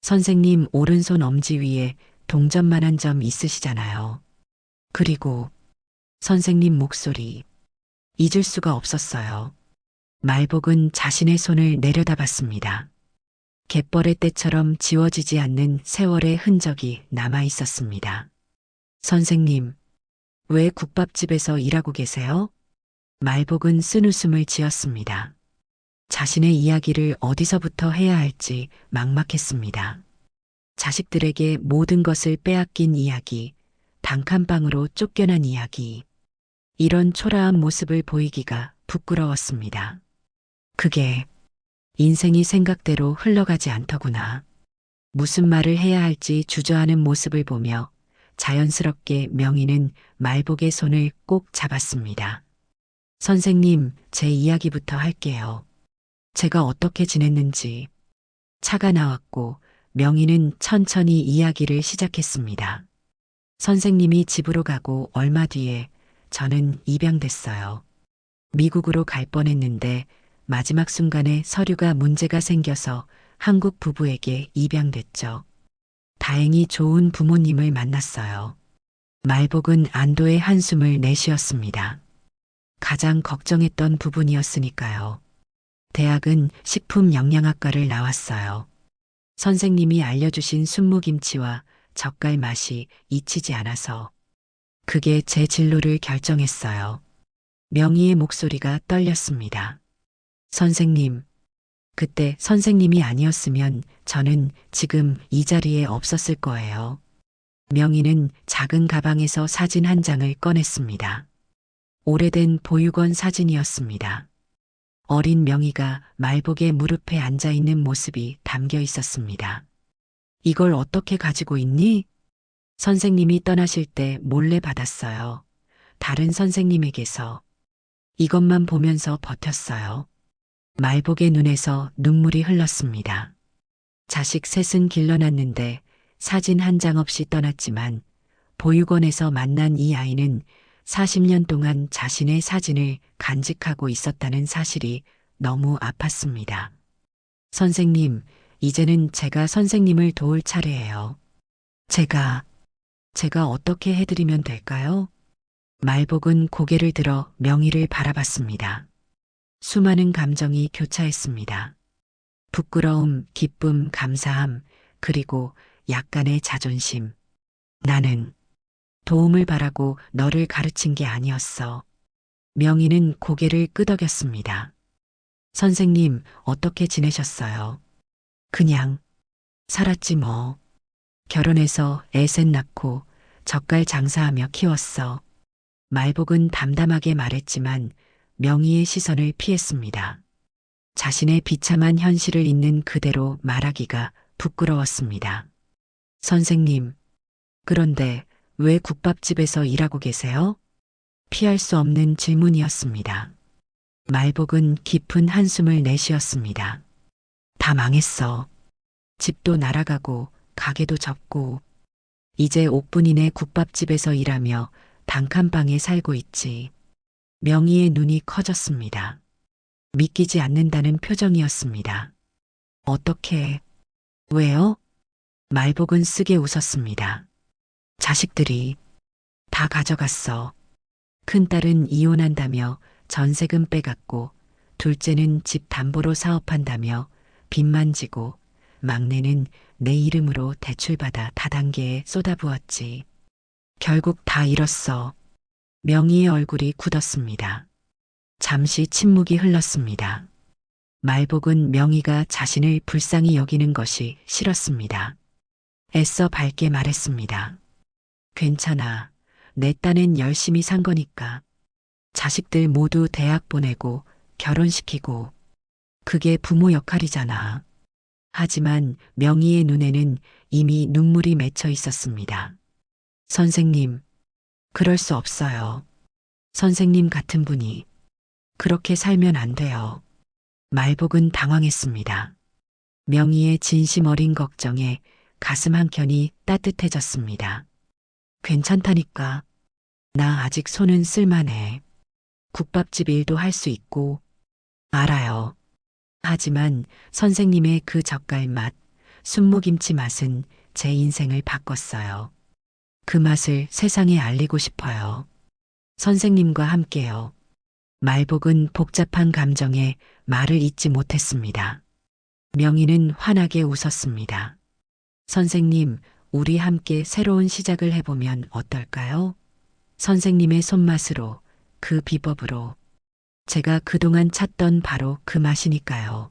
B: 선생님 오른손 엄지 위에 동전만한 점 있으시잖아요. 그리고 선생님 목소리, 잊을 수가 없었어요. 말복은 자신의 손을 내려다봤습니다. 갯벌의 때처럼 지워지지 않는 세월의 흔적이 남아 있었습니다. 선생님, 왜 국밥집에서 일하고 계세요? 말복은 쓴웃음을 지었습니다. 자신의 이야기를 어디서부터 해야 할지 막막했습니다. 자식들에게 모든 것을 빼앗긴 이야기, 단칸방으로 쫓겨난 이야기. 이런 초라한 모습을 보이기가 부끄러웠습니다. 그게 인생이 생각대로 흘러가지 않더구나. 무슨 말을 해야 할지 주저하는 모습을 보며 자연스럽게 명희는 말복의 손을 꼭 잡았습니다. 선생님, 제 이야기부터 할게요. 제가 어떻게 지냈는지. 차가 나왔고 명희는 천천히 이야기를 시작했습니다. 선생님이 집으로 가고 얼마 뒤에 저는 입양됐어요. 미국으로 갈 뻔했는데 마지막 순간에 서류가 문제가 생겨서 한국 부부에게 입양됐죠. 다행히 좋은 부모님을 만났어요. 말복은 안도의 한숨을 내쉬었습니다. 가장 걱정했던 부분이었으니까요. 대학은 식품영양학과를 나왔어요. 선생님이 알려주신 순무김치와 젓갈 맛이 잊히지 않아서 그게 제 진로를 결정했어요. 명희의 목소리가 떨렸습니다. 선생님, 그때 선생님이 아니었으면 저는 지금 이 자리에 없었을 거예요. 명희는 작은 가방에서 사진 한 장을 꺼냈습니다. 오래된 보육원 사진이었습니다. 어린 명희가 말복의 무릎에 앉아 있는 모습이 담겨 있었습니다. 이걸 어떻게 가지고 있니? 선생님이 떠나실 때 몰래 받았어요. 다른 선생님에게서. 이것만 보면서 버텼어요. 말복의 눈에서 눈물이 흘렀습니다. 자식 셋은 길러놨는데 사진 한 장 없이 떠났지만 보육원에서 만난 이 아이는 40년 동안 자신의 사진을 간직하고 있었다는 사실이 너무 아팠습니다. 선생님, 이제는 제가 선생님을 도울 차례예요. 제가 어떻게 해드리면 될까요? 말복은 고개를 들어 명희를 바라봤습니다. 수많은 감정이 교차했습니다. 부끄러움, 기쁨, 감사함, 그리고 약간의 자존심. 나는 도움을 바라고 너를 가르친 게 아니었어. 명희는 고개를 끄덕였습니다. 선생님, 어떻게 지내셨어요? 그냥 살았지 뭐. 결혼해서 애 셋 낳고 젓갈 장사하며 키웠어. 말복은 담담하게 말했지만 명희의 시선을 피했습니다. 자신의 비참한 현실을 있는 그대로 말하기가 부끄러웠습니다. 선생님, 그런데 왜 국밥집에서 일하고 계세요? 피할 수 없는 질문이었습니다. 말복은 깊은 한숨을 내쉬었습니다. 다 망했어. 집도 날아가고 가게도 접고 이제 옥분이네 국밥집에서 일하며 단칸방에 살고 있지. 명희의 눈이 커졌습니다. 믿기지 않는다는 표정이었습니다. 어떻게, 왜요? 말복은 쓰게 웃었습니다. 자식들이 다 가져갔어. 큰딸은 이혼한다며 전세금 빼갔고, 둘째는 집 담보로 사업한다며 빚만 지고, 막내는 내 이름으로 대출받아 다단계에 쏟아부었지. 결국 다 잃었어. 명희의 얼굴이 굳었습니다. 잠시 침묵이 흘렀습니다. 말복은 명희가 자신을 불쌍히 여기는 것이 싫었습니다. 애써 밝게 말했습니다. 괜찮아. 내 딴엔 열심히 산 거니까. 자식들 모두 대학 보내고 결혼시키고. 그게 부모 역할이잖아. 하지만 명희의 눈에는 이미 눈물이 맺혀 있었습니다. 선생님, 그럴 수 없어요. 선생님 같은 분이 그렇게 살면 안 돼요. 말복은 당황했습니다. 명희의 진심 어린 걱정에 가슴 한켠이 따뜻해졌습니다. 괜찮다니까. 나 아직 손은 쓸만해. 국밥집 일도 할 수 있고. 알아요. 하지만 선생님의 그 젓갈 맛, 순무김치 맛은 제 인생을 바꿨어요. 그 맛을 세상에 알리고 싶어요. 선생님과 함께요. 말복은 복잡한 감정에 말을 잇지 못했습니다. 명희는 환하게 웃었습니다. 선생님, 우리 함께 새로운 시작을 해보면 어떨까요? 선생님의 손맛으로, 그 비법으로. 제가 그동안 찾던 바로 그 맛이니까요.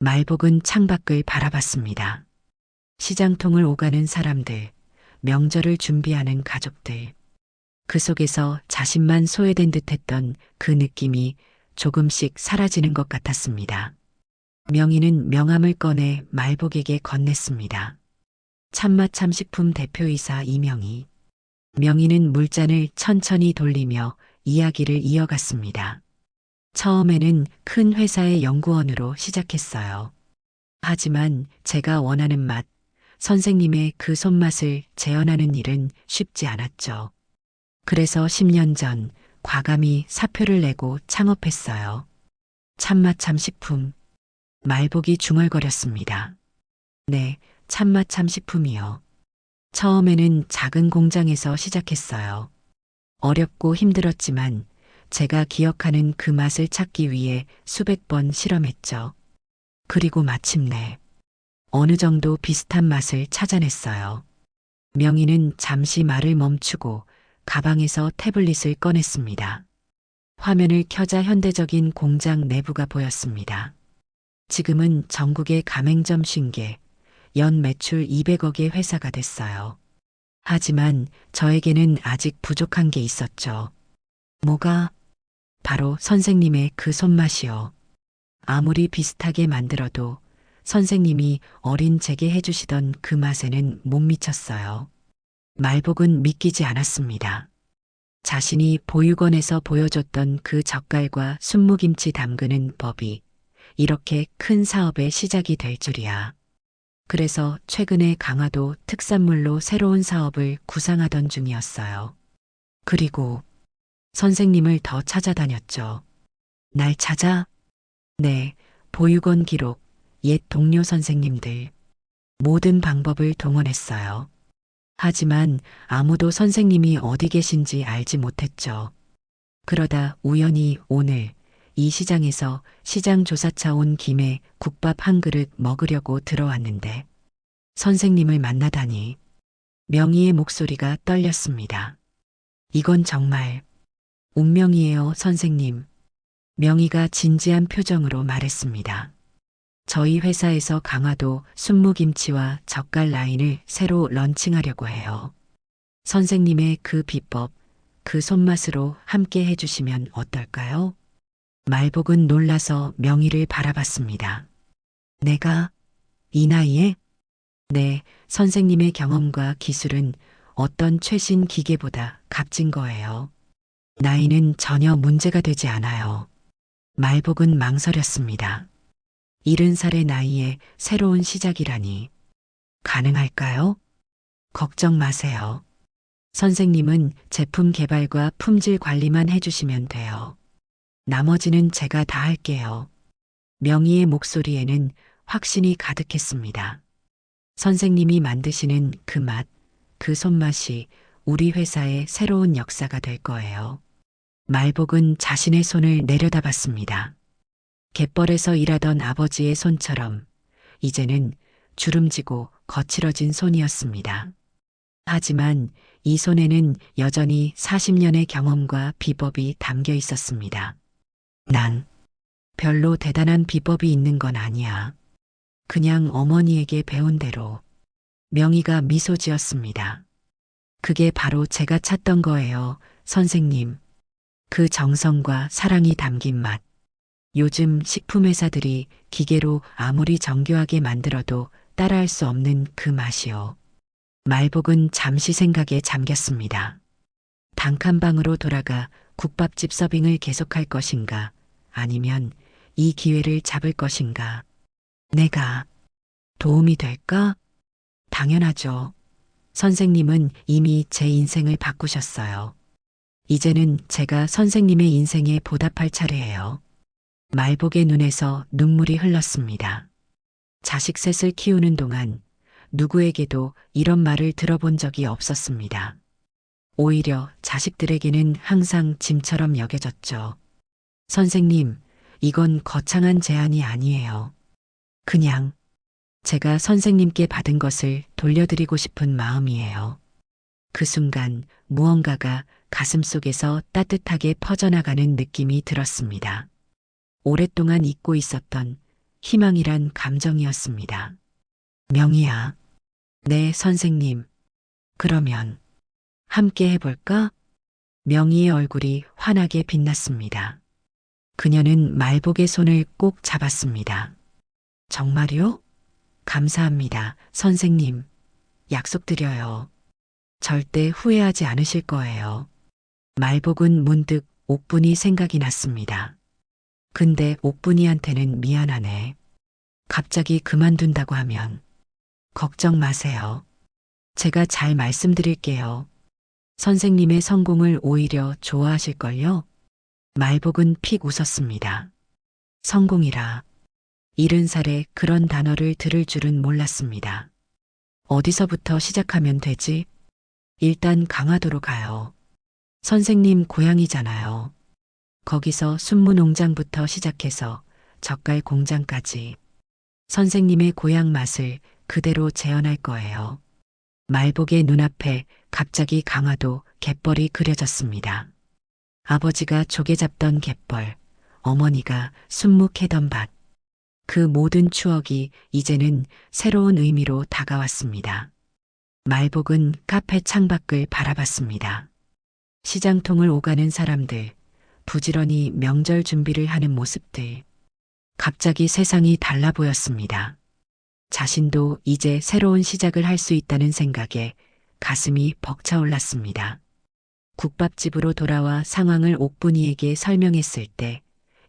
B: 말복은 창밖을 바라봤습니다. 시장통을 오가는 사람들, 명절을 준비하는 가족들. 그 속에서 자신만 소외된 듯했던 그 느낌이 조금씩 사라지는 것 같았습니다. 명희는 명함을 꺼내 말복에게 건넸습니다. 참맛참식품 대표이사 이명희. 명희는 물잔을 천천히 돌리며 이야기를 이어갔습니다. 처음에는 큰 회사의 연구원으로 시작했어요. 하지만 제가 원하는 맛, 선생님의 그 손맛을 재현하는 일은 쉽지 않았죠. 그래서 10년 전 과감히 사표를 내고 창업했어요. 참맛참식품. 말복이 중얼거렸습니다. 네, 참맛참식품이요. 처음에는 작은 공장에서 시작했어요. 어렵고 힘들었지만 제가 기억하는 그 맛을 찾기 위해 수백 번 실험했죠. 그리고 마침내 어느 정도 비슷한 맛을 찾아냈어요. 명희는 잠시 말을 멈추고 가방에서 태블릿을 꺼냈습니다. 화면을 켜자 현대적인 공장 내부가 보였습니다. 지금은 전국의 가맹점 50개, 연 매출 200억의 회사가 됐어요. 하지만 저에게는 아직 부족한 게 있었죠. 뭐가? 바로 선생님의 그 손맛이요. 아무리 비슷하게 만들어도 선생님이 어린 제게 해주시던 그 맛에는 못 미쳤어요. 말복은 믿기지 않았습니다. 자신이 보육원에서 보여줬던 그 젓갈과 순무김치 담그는 법이 이렇게 큰 사업의 시작이 될 줄이야. 그래서 최근에 강화도 특산물로 새로운 사업을 구상하던 중이었어요. 그리고 선생님을 더 찾아다녔죠. 날 찾아? 네, 보육원 기록, 옛 동료 선생님들, 모든 방법을 동원했어요. 하지만 아무도 선생님이 어디 계신지 알지 못했죠. 그러다 우연히 오늘 이 시장에서 시장 조사차 온 김에 국밥 한 그릇 먹으려고 들어왔는데 선생님을 만나다니 명희의 목소리가 떨렸습니다. 이건 정말 운명이에요, 선생님. 명희가 진지한 표정으로 말했습니다. 저희 회사에서 강화도 순무김치와 젓갈 라인을 새로 런칭하려고 해요. 선생님의 그 비법, 그 손맛으로 함께 해주시면 어떨까요? 말복은 놀라서 명희를 바라봤습니다. 내가 이 나이에? 네, 선생님의 경험과 기술은 어떤 최신 기계보다 값진 거예요. 나이는 전혀 문제가 되지 않아요. 말복은 망설였습니다. 70살의 나이에 새로운 시작이라니. 가능할까요? 걱정 마세요. 선생님은 제품 개발과 품질 관리만 해주시면 돼요. 나머지는 제가 다 할게요. 명희의 목소리에는 확신이 가득했습니다. 선생님이 만드시는 그 맛, 그 손맛이 우리 회사의 새로운 역사가 될 거예요. 말복은 자신의 손을 내려다봤습니다. 갯벌에서 일하던 아버지의 손처럼 이제는 주름지고 거칠어진 손이었습니다. 하지만 이 손에는 여전히 40년의 경험과 비법이 담겨 있었습니다. 난 별로 대단한 비법이 있는 건 아니야. 그냥 어머니에게 배운 대로. 명희가 미소 지었습니다. 그게 바로 제가 찾던 거예요, 선생님. 그 정성과 사랑이 담긴 맛. 요즘 식품회사들이 기계로 아무리 정교하게 만들어도 따라할 수 없는 그 맛이요. 말복은 잠시 생각에 잠겼습니다. 단칸방으로 돌아가 국밥집 서빙을 계속할 것인가, 아니면 이 기회를 잡을 것인가. 내가 도움이 될까? 당연하죠. 선생님은 이미 제 인생을 바꾸셨어요. 이제는 제가 선생님의 인생에 보답할 차례예요. 말복의 눈에서 눈물이 흘렀습니다. 자식 셋을 키우는 동안 누구에게도 이런 말을 들어본 적이 없었습니다. 오히려 자식들에게는 항상 짐처럼 여겨졌죠. 선생님, 이건 거창한 제안이 아니에요. 그냥 제가 선생님께 받은 것을 돌려드리고 싶은 마음이에요. 그 순간 무언가가 가슴속에서 따뜻하게 퍼져나가는 느낌이 들었습니다. 오랫동안 잊고 있었던 희망이란 감정이었습니다. 명희야. 네, 선생님. 그러면 함께 해볼까? 명희의 얼굴이 환하게 빛났습니다. 그녀는 말복의 손을 꼭 잡았습니다. 정말요? 감사합니다, 선생님. 약속드려요. 절대 후회하지 않으실 거예요. 말복은 문득 옥분이 생각이 났습니다. 근데 옥분이한테는 미안하네. 갑자기 그만둔다고 하면. 걱정 마세요. 제가 잘 말씀드릴게요. 선생님의 성공을 오히려 좋아하실걸요? 말복은 픽 웃었습니다. 성공이라. 70살에 그런 단어를 들을 줄은 몰랐습니다. 어디서부터 시작하면 되지? 일단 강화도로 가요. 선생님 고향이잖아요. 거기서 순무농장부터 시작해서 젓갈 공장까지 선생님의 고향 맛을 그대로 재현할 거예요. 말복의 눈앞에 갑자기 강화도 갯벌이 그려졌습니다. 아버지가 조개 잡던 갯벌, 어머니가 순무 캐던 밭. 그 모든 추억이 이제는 새로운 의미로 다가왔습니다. 말복은 카페 창밖을 바라봤습니다. 시장통을 오가는 사람들, 부지런히 명절 준비를 하는 모습들. 갑자기 세상이 달라 보였습니다. 자신도 이제 새로운 시작을 할 수 있다는 생각에 가슴이 벅차올랐습니다. 국밥집으로 돌아와 상황을 옥분이에게 설명했을 때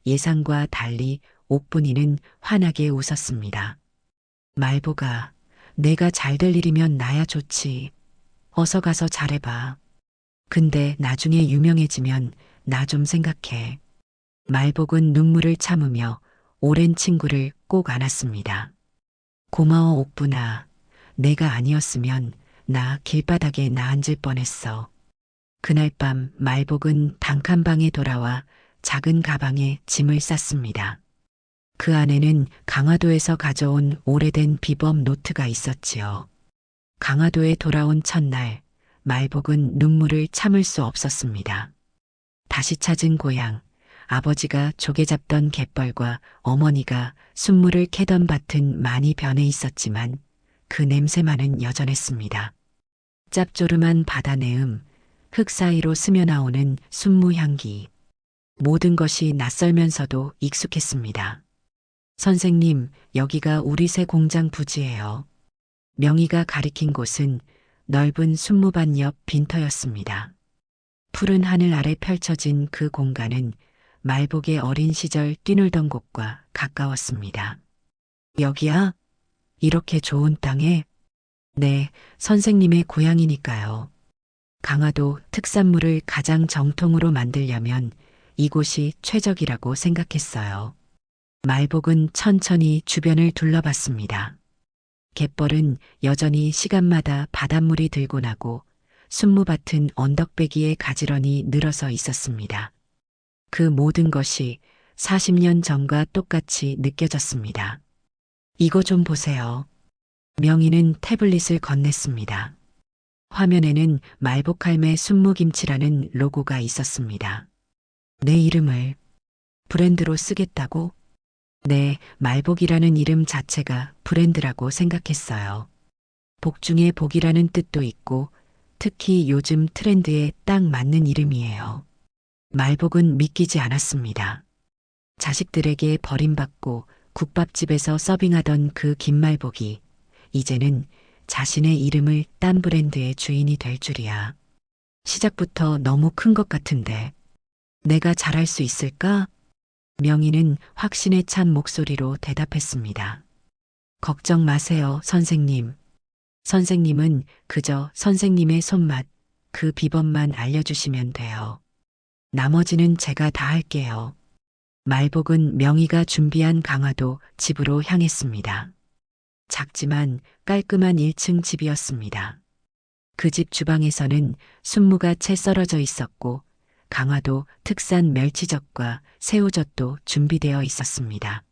B: 예상과 달리 옥분이는 환하게 웃었습니다. 말보가 내가 잘 될 일이면 나야 좋지. 어서 가서 잘해봐. 근데 나중에 유명해지면 나 좀 생각해. 말복은 눈물을 참으며 오랜 친구를 꼭 안았습니다. 고마워 옥분아. 내가 아니었으면 나 길바닥에 나앉을 뻔했어. 그날 밤 말복은 단칸방에 돌아와 작은 가방에 짐을 쌌습니다. 그 안에는 강화도에서 가져온 오래된 비범 노트가 있었지요. 강화도에 돌아온 첫날 말복은 눈물을 참을 수 없었습니다. 다시 찾은 고향, 아버지가 조개 잡던 갯벌과 어머니가 순물을 캐던 밭은 많이 변해 있었지만 그 냄새만은 여전했습니다. 짭조름한 바다 내음, 흙 사이로 스며나오는 순무 향기. 모든 것이 낯설면서도 익숙했습니다. 선생님, 여기가 우리 새 공장 부지예요. 명희가 가리킨 곳은 넓은 순무밭 옆 빈터였습니다. 푸른 하늘 아래 펼쳐진 그 공간은 말복의 어린 시절 뛰놀던 곳과 가까웠습니다. 여기야? 이렇게 좋은 땅에? 네, 선생님의 고향이니까요. 강화도 특산물을 가장 정통으로 만들려면 이곳이 최적이라고 생각했어요. 말복은 천천히 주변을 둘러봤습니다. 갯벌은 여전히 시간마다 바닷물이 들고 나고 순무밭은 언덕배기에 가지런히 늘어서 있었습니다. 그 모든 것이 40년 전과 똑같이 느껴졌습니다. 이거 좀 보세요. 명희는 태블릿을 건넸습니다. 화면에는 말복할매 순무김치라는 로고가 있었습니다. 내 이름을 브랜드로 쓰겠다고? 네, 말복이라는 이름 자체가 브랜드라고 생각했어요. 복 중에 복이라는 뜻도 있고 특히 요즘 트렌드에 딱 맞는 이름이에요. 말복은 믿기지 않았습니다. 자식들에게 버림받고 국밥집에서 서빙하던 그 김말복이 이제는 자신의 이름을 딴 브랜드의 주인이 될 줄이야. 시작부터 너무 큰 것 같은데 내가 잘할 수 있을까? 명희는 확신에 찬 목소리로 대답했습니다. 걱정 마세요, 선생님. 선생님은 그저 선생님의 손맛, 그 비법만 알려주시면 돼요. 나머지는 제가 다 할게요. 말복은 명희가 준비한 강화도 집으로 향했습니다. 작지만 깔끔한 1층 집이었습니다. 그 집 주방에서는 순무가 채 썰어져 있었고 강화도 특산 멸치젓과 새우젓도 준비되어 있었습니다.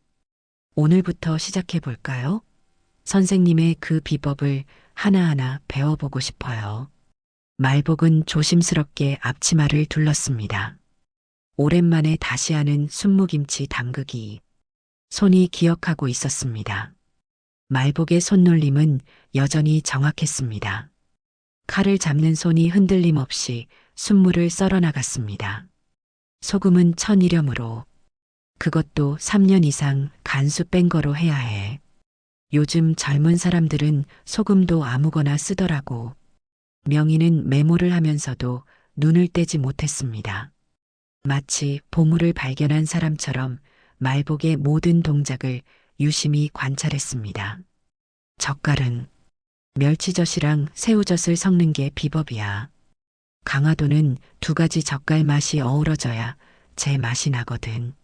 B: 오늘부터 시작해 볼까요? 선생님의 그 비법을 하나하나 배워보고 싶어요. 말복은 조심스럽게 앞치마를 둘렀습니다. 오랜만에 다시 하는 순무김치 담그기. 손이 기억하고 있었습니다. 말복의 손놀림은 여전히 정확했습니다. 칼을 잡는 손이 흔들림 없이 순무를 썰어 나갔습니다. 소금은 천일염으로. 그것도 3년 이상 간수 뺀 거로 해야 해. 요즘 젊은 사람들은 소금도 아무거나 쓰더라고. 명희는 메모를 하면서도 눈을 떼지 못했습니다. 마치 보물을 발견한 사람처럼 말복의 모든 동작을 유심히 관찰했습니다. 젓갈은 멸치젓이랑 새우젓을 섞는 게 비법이야. 강화도는 2가지 젓갈 맛이 어우러져야 제 맛이 나거든.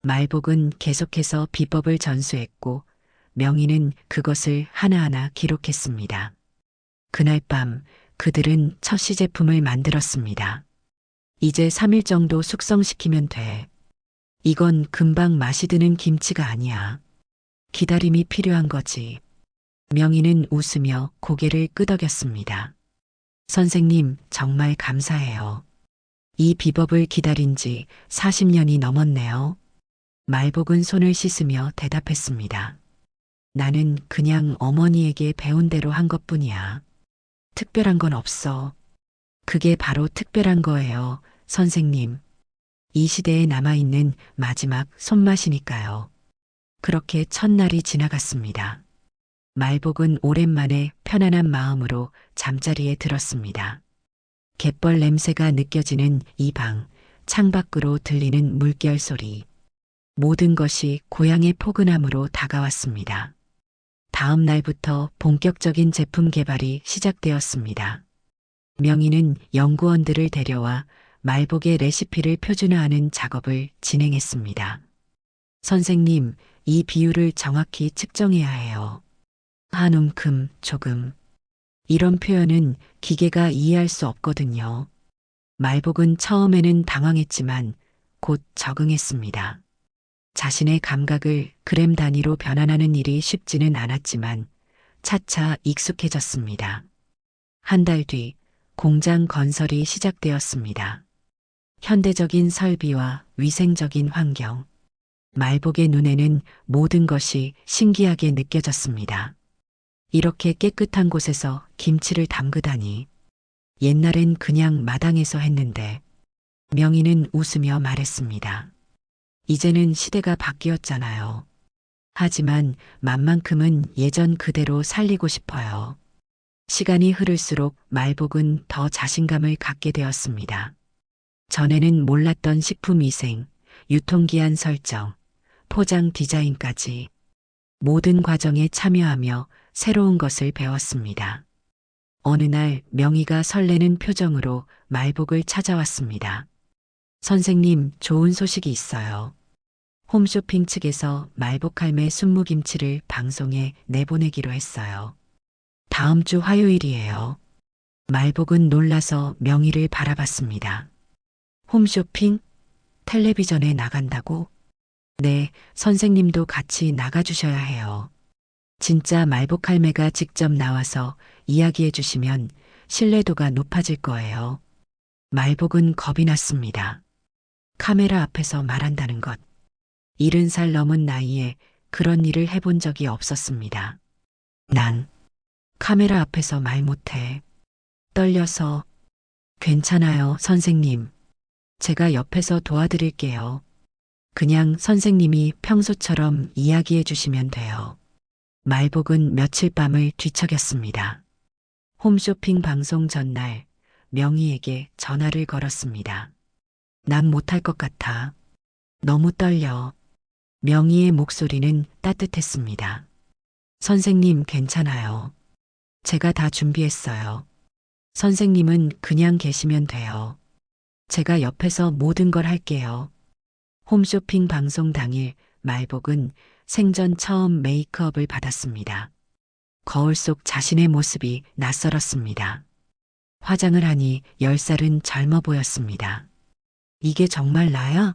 B: 말복은 계속해서 비법을 전수했고 명희는 그것을 하나하나 기록했습니다. 그날 밤 그들은 첫 시제품을 만들었습니다. 이제 3일 정도 숙성시키면 돼. 이건 금방 맛이 드는 김치가 아니야. 기다림이 필요한 거지. 명희는 웃으며 고개를 끄덕였습니다. 선생님, 정말 감사해요. 이 비법을 기다린 지 40년이 넘었네요. 말복은 손을 씻으며 대답했습니다. 나는 그냥 어머니에게 배운 대로 한 것뿐이야. 특별한 건 없어. 그게 바로 특별한 거예요, 선생님. 이 시대에 남아있는 마지막 손맛이니까요. 그렇게 첫날이 지나갔습니다. 말복은 오랜만에 편안한 마음으로 잠자리에 들었습니다. 갯벌 냄새가 느껴지는 이 방, 창밖으로 들리는 물결 소리. 모든 것이 고향의 포근함으로 다가왔습니다. 다음 날부터 본격적인 제품 개발이 시작되었습니다. 명희는 연구원들을 데려와 말복의 레시피를 표준화하는 작업을 진행했습니다. 선생님, 이 비율을 정확히 측정해야 해요. 한 움큼, 조금. 이런 표현은 기계가 이해할 수 없거든요. 말복은 처음에는 당황했지만 곧 적응했습니다. 자신의 감각을 그램 단위로 변환하는 일이 쉽지는 않았지만 차차 익숙해졌습니다. 한 달 뒤 공장 건설이 시작되었습니다. 현대적인 설비와 위생적인 환경. 말복의 눈에는 모든 것이 신기하게 느껴졌습니다. 이렇게 깨끗한 곳에서 김치를 담그다니. 옛날엔 그냥 마당에서 했는데. 명희는 웃으며 말했습니다. 이제는 시대가 바뀌었잖아요. 하지만 맛만큼은 예전 그대로 살리고 싶어요. 시간이 흐를수록 말복은 더 자신감을 갖게 되었습니다. 전에는 몰랐던 식품 위생, 유통기한 설정, 포장 디자인까지 모든 과정에 참여하며 새로운 것을 배웠습니다. 어느 날 명희가 설레는 표정으로 말복을 찾아왔습니다. 선생님, 좋은 소식이 있어요. 홈쇼핑 측에서 말복 할매 순무김치를 방송에 내보내기로 했어요. 다음 주 화요일이에요. 말복은 놀라서 명희를 바라봤습니다. 홈쇼핑? 텔레비전에 나간다고? 네, 선생님도 같이 나가주셔야 해요. 진짜 말복 할매가 직접 나와서 이야기해 주시면 신뢰도가 높아질 거예요. 말복은 겁이 났습니다. 카메라 앞에서 말한다는 것. 70살 넘은 나이에 그런 일을 해본 적이 없었습니다. 난 카메라 앞에서 말 못해. 떨려서. 괜찮아요, 선생님. 제가 옆에서 도와드릴게요. 그냥 선생님이 평소처럼 이야기해 주시면 돼요. 말복은 며칠 밤을 뒤척였습니다. 홈쇼핑 방송 전날 명희에게 전화를 걸었습니다. 난 못할 것 같아. 너무 떨려. 명희의 목소리는 따뜻했습니다. 선생님 괜찮아요. 제가 다 준비했어요. 선생님은 그냥 계시면 돼요. 제가 옆에서 모든 걸 할게요. 홈쇼핑 방송 당일 말복은 생전 처음 메이크업을 받았습니다. 거울 속 자신의 모습이 낯설었습니다. 화장을 하니 10살은 젊어 보였습니다. 이게 정말 나야?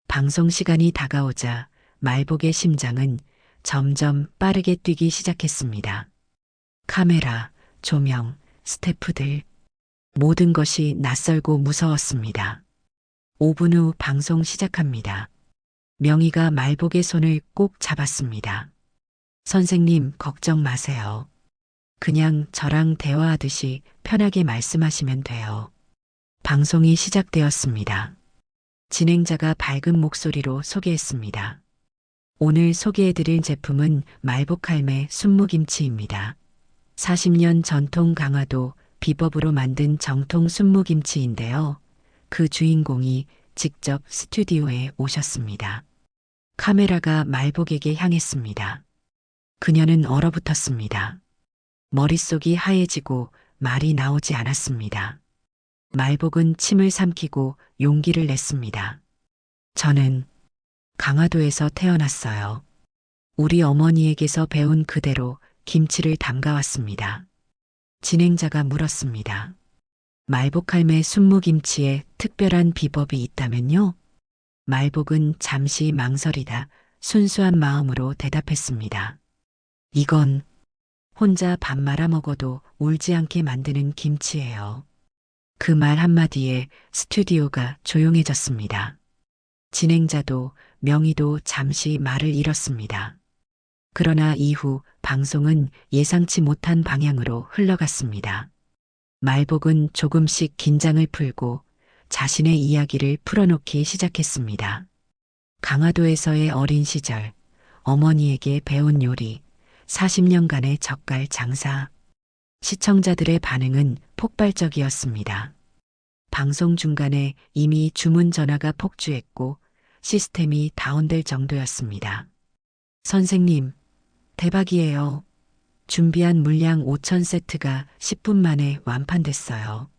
B: 방송 시간이 다가오자 말복의 심장은 점점 빠르게 뛰기 시작했습니다. 카메라, 조명, 스태프들, 모든 것이 낯설고 무서웠습니다. 5분 후 방송 시작합니다. 명희가 말복의 손을 꼭 잡았습니다. 선생님, 걱정 마세요. 그냥 저랑 대화하듯이 편하게 말씀하시면 돼요. 방송이 시작되었습니다. 진행자가 밝은 목소리로 소개했습니다. 오늘 소개해드릴 제품은 말복 할매 순무김치입니다. 40년 전통 강화도 비법으로 만든 정통 순무김치인데요. 그 주인공이 직접 스튜디오에 오셨습니다. 카메라가 말복에게 향했습니다. 그녀는 얼어붙었습니다. 머릿속이 하얘지고 말이 나오지 않았습니다. 말복은 침을 삼키고 용기를 냈습니다. 저는 강화도에서 태어났어요. 우리 어머니에게서 배운 그대로 김치를 담가왔습니다. 진행자가 물었습니다. 말복 할매 순무김치에 특별한 비법이 있다면요? 말복은 잠시 망설이다 순수한 마음으로 대답했습니다. 이건 혼자 밥 말아 먹어도 울지 않게 만드는 김치예요. 그 말 한마디에 스튜디오가 조용해졌습니다. 진행자도 명희도 잠시 말을 잃었습니다. 그러나 이후 방송은 예상치 못한 방향으로 흘러갔습니다. 말복은 조금씩 긴장을 풀고 자신의 이야기를 풀어놓기 시작했습니다. 강화도에서의 어린 시절, 어머니에게 배운 요리, 40년간의 젓갈 장사. 시청자들의 반응은 폭발적이었습니다. 방송 중간에 이미 주문 전화가 폭주했고 시스템이 다운될 정도였습니다. 선생님, 대박이에요. 준비한 물량 5천 세트가 10분 만에 완판됐어요.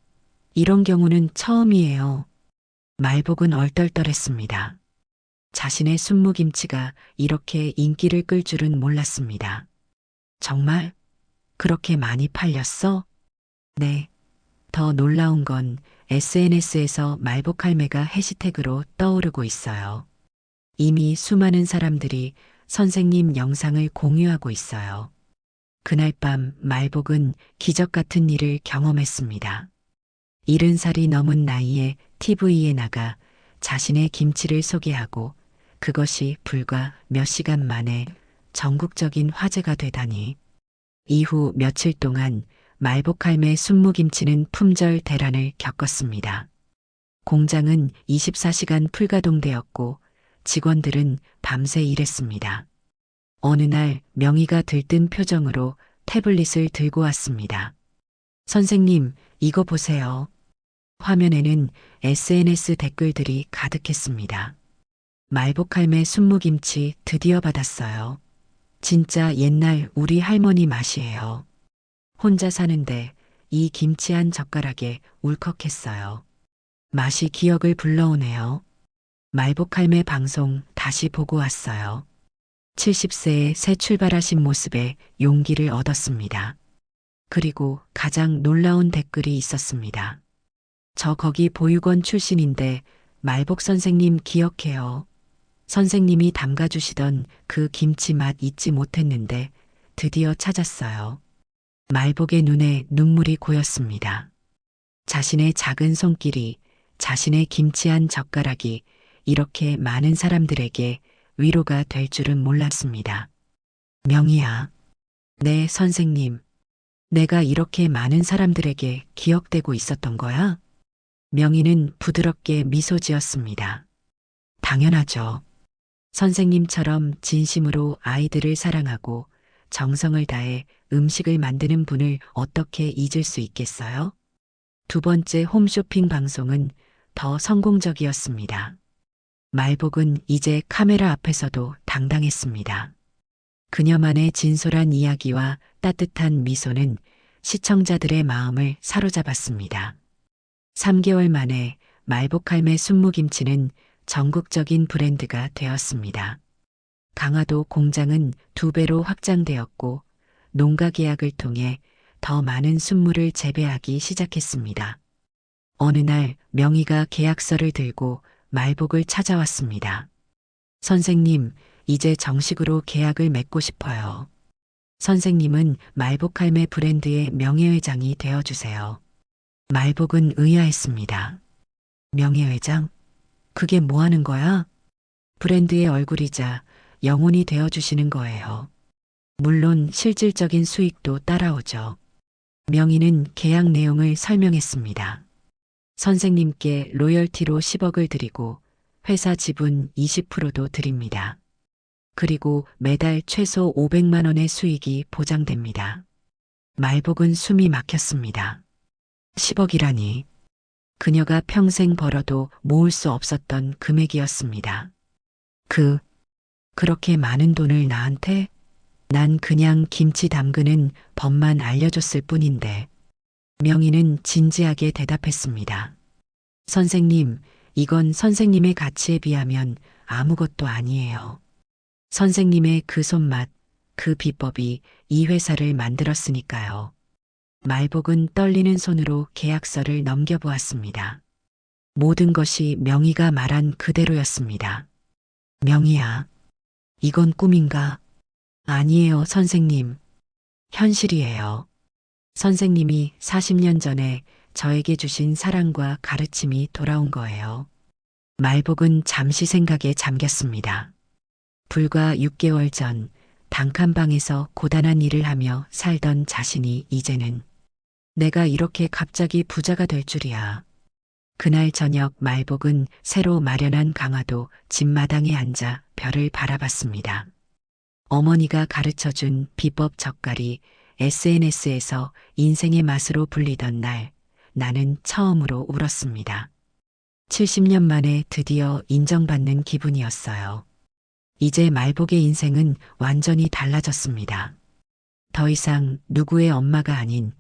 B: 이런 경우는 처음이에요. 말복은 얼떨떨했습니다. 자신의 순무김치가 이렇게 인기를 끌 줄은 몰랐습니다. 정말? 그렇게 많이 팔렸어? 네. 더 놀라운 건 SNS에서 말복할매가 해시태그로 떠오르고 있어요. 이미 수많은 사람들이 선생님 영상을 공유하고 있어요. 그날 밤 말복은 기적 같은 일을 경험했습니다. 70살이 넘은 나이에 TV에 나가 자신의 김치를 소개하고 그것이 불과 몇 시간 만에 전국적인 화제가 되다니. 이후 며칠 동안 말복할매 순무김치는 품절 대란을 겪었습니다. 공장은 24시간 풀가동되었고 직원들은 밤새 일했습니다. 어느 날 명희가 들뜬 표정으로 태블릿을 들고 왔습니다. 선생님, 이거 보세요. 화면에는 SNS 댓글들이 가득했습니다. 말복할매 순무김치 드디어 받았어요. 진짜 옛날 우리 할머니 맛이에요. 혼자 사는데 이 김치 한 젓가락에 울컥했어요. 맛이 기억을 불러오네요. 말복할매 방송 다시 보고 왔어요. 70세에 새 출발하신 모습에 용기를 얻었습니다. 그리고 가장 놀라운 댓글이 있었습니다. 저 거기 보육원 출신인데 말복 선생님 기억해요. 선생님이 담가주시던 그 김치 맛 잊지 못했는데 드디어 찾았어요. 말복의 눈에 눈물이 고였습니다. 자신의 작은 손길이, 자신의 김치 한 젓가락이 이렇게 많은 사람들에게 위로가 될 줄은 몰랐습니다. 명희야. 네, 선생님. 내가 이렇게 많은 사람들에게 기억되고 있었던 거야? 명희는 부드럽게 미소 지었습니다. 당연하죠. 선생님처럼 진심으로 아이들을 사랑하고 정성을 다해 음식을 만드는 분을 어떻게 잊을 수 있겠어요? 두 번째 홈쇼핑 방송은 더 성공적이었습니다. 말복은 이제 카메라 앞에서도 당당했습니다. 그녀만의 진솔한 이야기와 따뜻한 미소는 시청자들의 마음을 사로잡았습니다. 3개월 만에 말복할매 순무김치는 전국적인 브랜드가 되었습니다. 강화도 공장은 2배로 확장되었고 농가 계약을 통해 더 많은 순무를 재배하기 시작했습니다. 어느 날 명희가 계약서를 들고 말복을 찾아왔습니다. 선생님, 이제 정식으로 계약을 맺고 싶어요. 선생님은 말복할매 브랜드의 명예회장이 되어주세요. 말복은 의아했습니다. 명예회장? 그게 뭐 하는 거야? 브랜드의 얼굴이자 영혼이 되어주시는 거예요. 물론 실질적인 수익도 따라오죠. 명희는 계약 내용을 설명했습니다. 선생님께 로열티로 10억을 드리고 회사 지분 20%도 드립니다. 그리고 매달 최소 500만 원의 수익이 보장됩니다. 말복은 숨이 막혔습니다. 10억이라니. 그녀가 평생 벌어도 모을 수 없었던 금액이었습니다. 그렇게 많은 돈을 나한테? 난 그냥 김치 담그는 법만 알려줬을 뿐인데. 명희는 진지하게 대답했습니다. 선생님, 이건 선생님의 가치에 비하면 아무것도 아니에요. 선생님의 그 손맛, 그 비법이 이 회사를 만들었으니까요. 말복은 떨리는 손으로 계약서를 넘겨보았습니다. 모든 것이 명희가 말한 그대로였습니다. 명희야, 이건 꿈인가? 아니에요, 선생님. 현실이에요. 선생님이 40년 전에 저에게 주신 사랑과 가르침이 돌아온 거예요. 말복은 잠시 생각에 잠겼습니다. 불과 6개월 전 단칸방에서 고단한 일을 하며 살던 자신이 이제는 내가 이렇게 갑자기 부자가 될 줄이야. 그날 저녁 말복은 새로 마련한 강화도 집마당에 앉아 별을 바라봤습니다. 어머니가 가르쳐준 비법 젓갈이 SNS에서 인생의 맛으로 불리던 날 나는 처음으로 울었습니다. 70년 만에 드디어 인정받는 기분이었어요. 이제 말복의 인생은 완전히 달라졌습니다. 더 이상 누구의 엄마가 아닌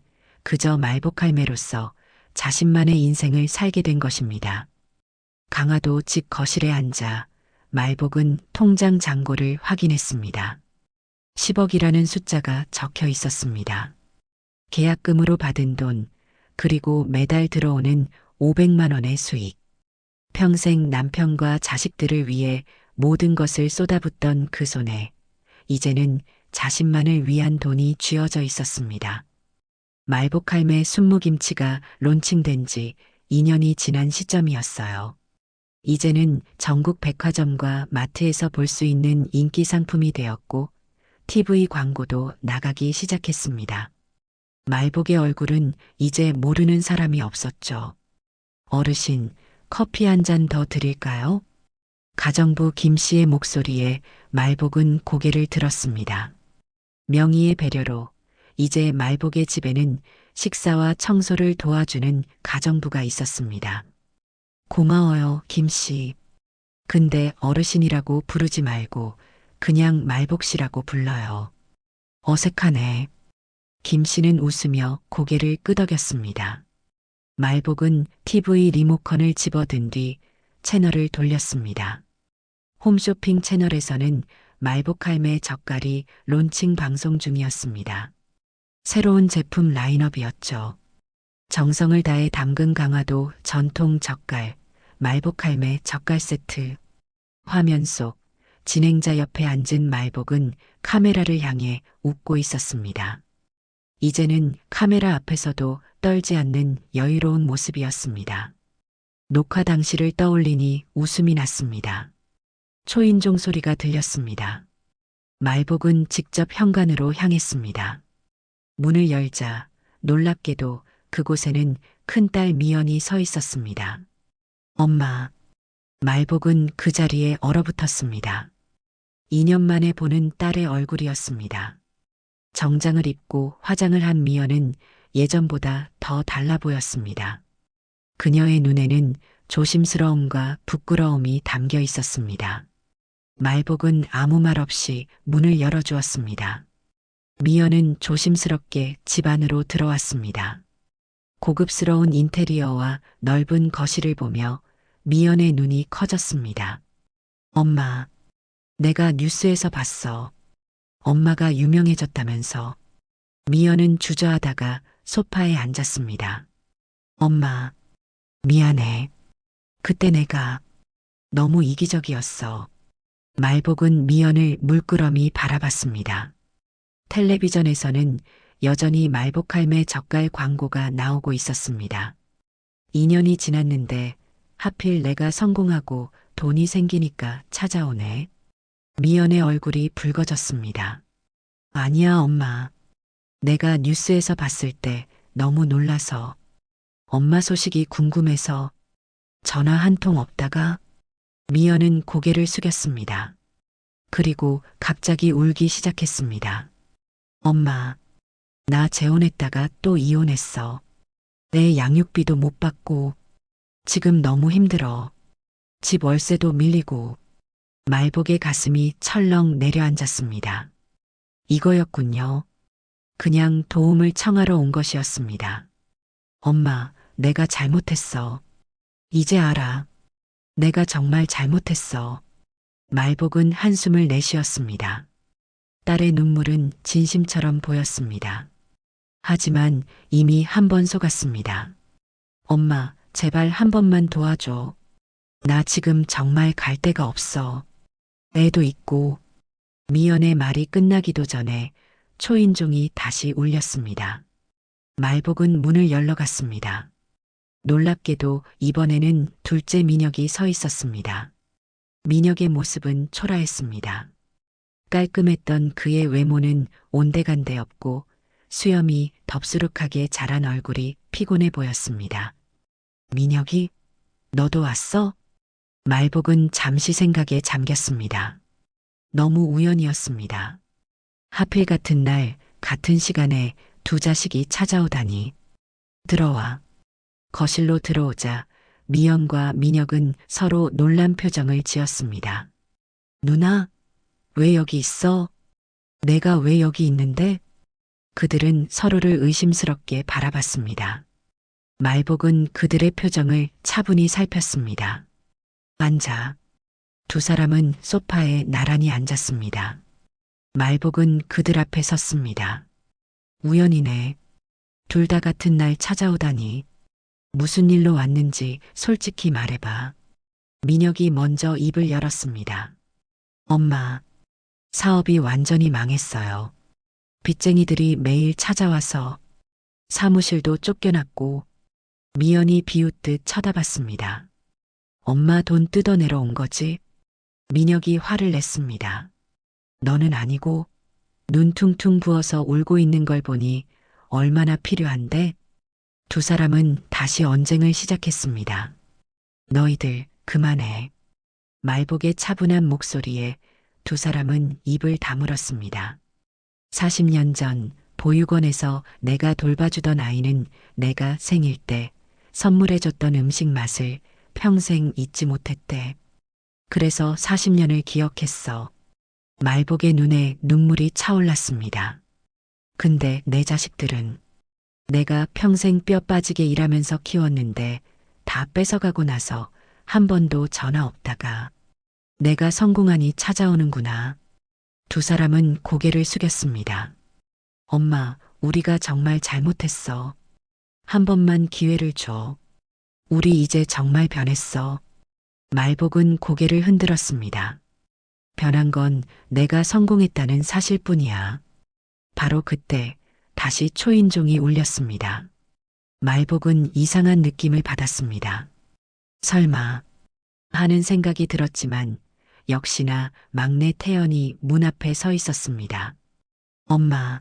B: 그저 말복 할매로서 자신만의 인생을 살게 된 것입니다. 강화도 집 거실에 앉아 말복은 통장 잔고를 확인했습니다. 10억이라는 숫자가 적혀 있었습니다. 계약금으로 받은 돈, 그리고 매달 들어오는 500만 원의 수익. 평생 남편과 자식들을 위해 모든 것을 쏟아붓던 그 손에 이제는 자신만을 위한 돈이 쥐어져 있었습니다. 말복할매 순무김치가 론칭된 지 2년이 지난 시점이었어요. 이제는 전국 백화점과 마트에서 볼 수 있는 인기 상품이 되었고 TV 광고도 나가기 시작했습니다. 말복의 얼굴은 이제 모르는 사람이 없었죠. 어르신, 커피 한 잔 더 드릴까요? 가정부 김 씨의 목소리에 말복은 고개를 들었습니다. 명의의 배려로 이제 말복의 집에는 식사와 청소를 도와주는 가정부가 있었습니다. 고마워요, 김 씨. 근데 어르신이라고 부르지 말고 그냥 말복 씨라고 불러요. 어색하네. 김 씨는 웃으며 고개를 끄덕였습니다. 말복은 TV 리모컨을 집어든 뒤 채널을 돌렸습니다. 홈쇼핑 채널에서는 말복 할매 젓갈이 론칭 방송 중이었습니다. 새로운 제품 라인업이었죠. 정성을 다해 담근 강화도 전통 젓갈, 말복 할매 젓갈 세트. 화면 속 진행자 옆에 앉은 말복은 카메라를 향해 웃고 있었습니다. 이제는 카메라 앞에서도 떨지 않는 여유로운 모습이었습니다. 녹화 당시를 떠올리니 웃음이 났습니다. 초인종 소리가 들렸습니다. 말복은 직접 현관으로 향했습니다. 문을 열자 놀랍게도 그곳에는 큰딸 미연이 서 있었습니다. 엄마. 말복은 그 자리에 얼어붙었습니다. 2년 만에 보는 딸의 얼굴이었습니다. 정장을 입고 화장을 한 미연은 예전보다 더 달라 보였습니다. 그녀의 눈에는 조심스러움과 부끄러움이 담겨 있었습니다. 말복은 아무 말 없이 문을 열어주었습니다. 미연은 조심스럽게 집 안으로 들어왔습니다. 고급스러운 인테리어와 넓은 거실을 보며 미연의 눈이 커졌습니다. 엄마, 내가 뉴스에서 봤어. 엄마가 유명해졌다면서. 미연은 주저하다가 소파에 앉았습니다. 엄마, 미안해. 그때 내가 너무 이기적이었어. 말복은 미연을 물끄러미 바라봤습니다. 텔레비전에서는 여전히 말복 할매 젓갈 광고가 나오고 있었습니다. 2년이 지났는데 하필 내가 성공하고 돈이 생기니까 찾아오네. 미연의 얼굴이 붉어졌습니다. 아니야, 엄마. 내가 뉴스에서 봤을 때 너무 놀라서, 엄마 소식이 궁금해서 전화 한 통 없다가. 미연은 고개를 숙였습니다. 그리고 갑자기 울기 시작했습니다. 엄마, 나 재혼했다가 또 이혼했어. 내 양육비도 못 받고 지금 너무 힘들어. 집 월세도 밀리고. 말복의 가슴이 철렁 내려앉았습니다. 이거였군요. 그냥 도움을 청하러 온 것이었습니다. 엄마, 내가 잘못했어. 이제 알아. 내가 정말 잘못했어. 말복은 한숨을 내쉬었습니다. 딸의 눈물은 진심처럼 보였습니다. 하지만 이미 한 번 속았습니다. 엄마, 제발 한 번만 도와줘. 나 지금 정말 갈 데가 없어. 애도 있고. 미연의 말이 끝나기도 전에 초인종이 다시 울렸습니다. 말복은 문을 열러 갔습니다. 놀랍게도 이번에는 둘째 민혁이 서 있었습니다. 민혁의 모습은 초라했습니다. 깔끔했던 그의 외모는 온데간데 없고 수염이 덥수룩하게 자란 얼굴이 피곤해 보였습니다. 민혁이? 너도 왔어? 말복은 잠시 생각에 잠겼습니다. 너무 우연이었습니다. 하필 같은 날, 같은 시간에 두 자식이 찾아오다니. 들어와. 거실로 들어오자 미연과 민혁은 서로 놀란 표정을 지었습니다. 누나, 왜 여기 있어? 내가 왜 여기 있는데? 그들은 서로를 의심스럽게 바라봤습니다. 말복은 그들의 표정을 차분히 살폈습니다. 앉아. 두 사람은 소파에 나란히 앉았습니다. 말복은 그들 앞에 섰습니다. 우연이네. 둘 다 같은 날 찾아오다니. 무슨 일로 왔는지 솔직히 말해봐. 민혁이 먼저 입을 열었습니다. 엄마, 사업이 완전히 망했어요. 빚쟁이들이 매일 찾아와서 사무실도 쫓겨났고 미연이 비웃듯 쳐다봤습니다. 엄마 돈 뜯어내러 온 거지? 민혁이 화를 냈습니다. 너는 아니고 눈 퉁퉁 부어서 울고 있는 걸 보니 얼마나 필요한데? 두 사람은 다시 언쟁을 시작했습니다. 너희들 그만해. 말복의 차분한 목소리에 두 사람은 입을 다물었습니다. 40년 전 보육원에서 내가 돌봐주던 아이는 내가 생일 때 선물해줬던 음식 맛을 평생 잊지 못했대. 그래서 40년을 기억했어. 말복의 눈에 눈물이 차올랐습니다. 근데 내 자식들은 내가 평생 뼈 빠지게 일하면서 키웠는데 다 뺏어가고 나서 한 번도 전화 없다가 내가 성공하니 찾아오는구나. 두 사람은 고개를 숙였습니다. 엄마, 우리가 정말 잘못했어. 한 번만 기회를 줘. 우리 이제 정말 변했어. 말복은 고개를 흔들었습니다. 변한 건 내가 성공했다는 사실뿐이야. 바로 그때 다시 초인종이 울렸습니다. 말복은 이상한 느낌을 받았습니다. 설마 하는 생각이 들었지만 역시나 막내 태연이 문 앞에 서 있었습니다. 엄마,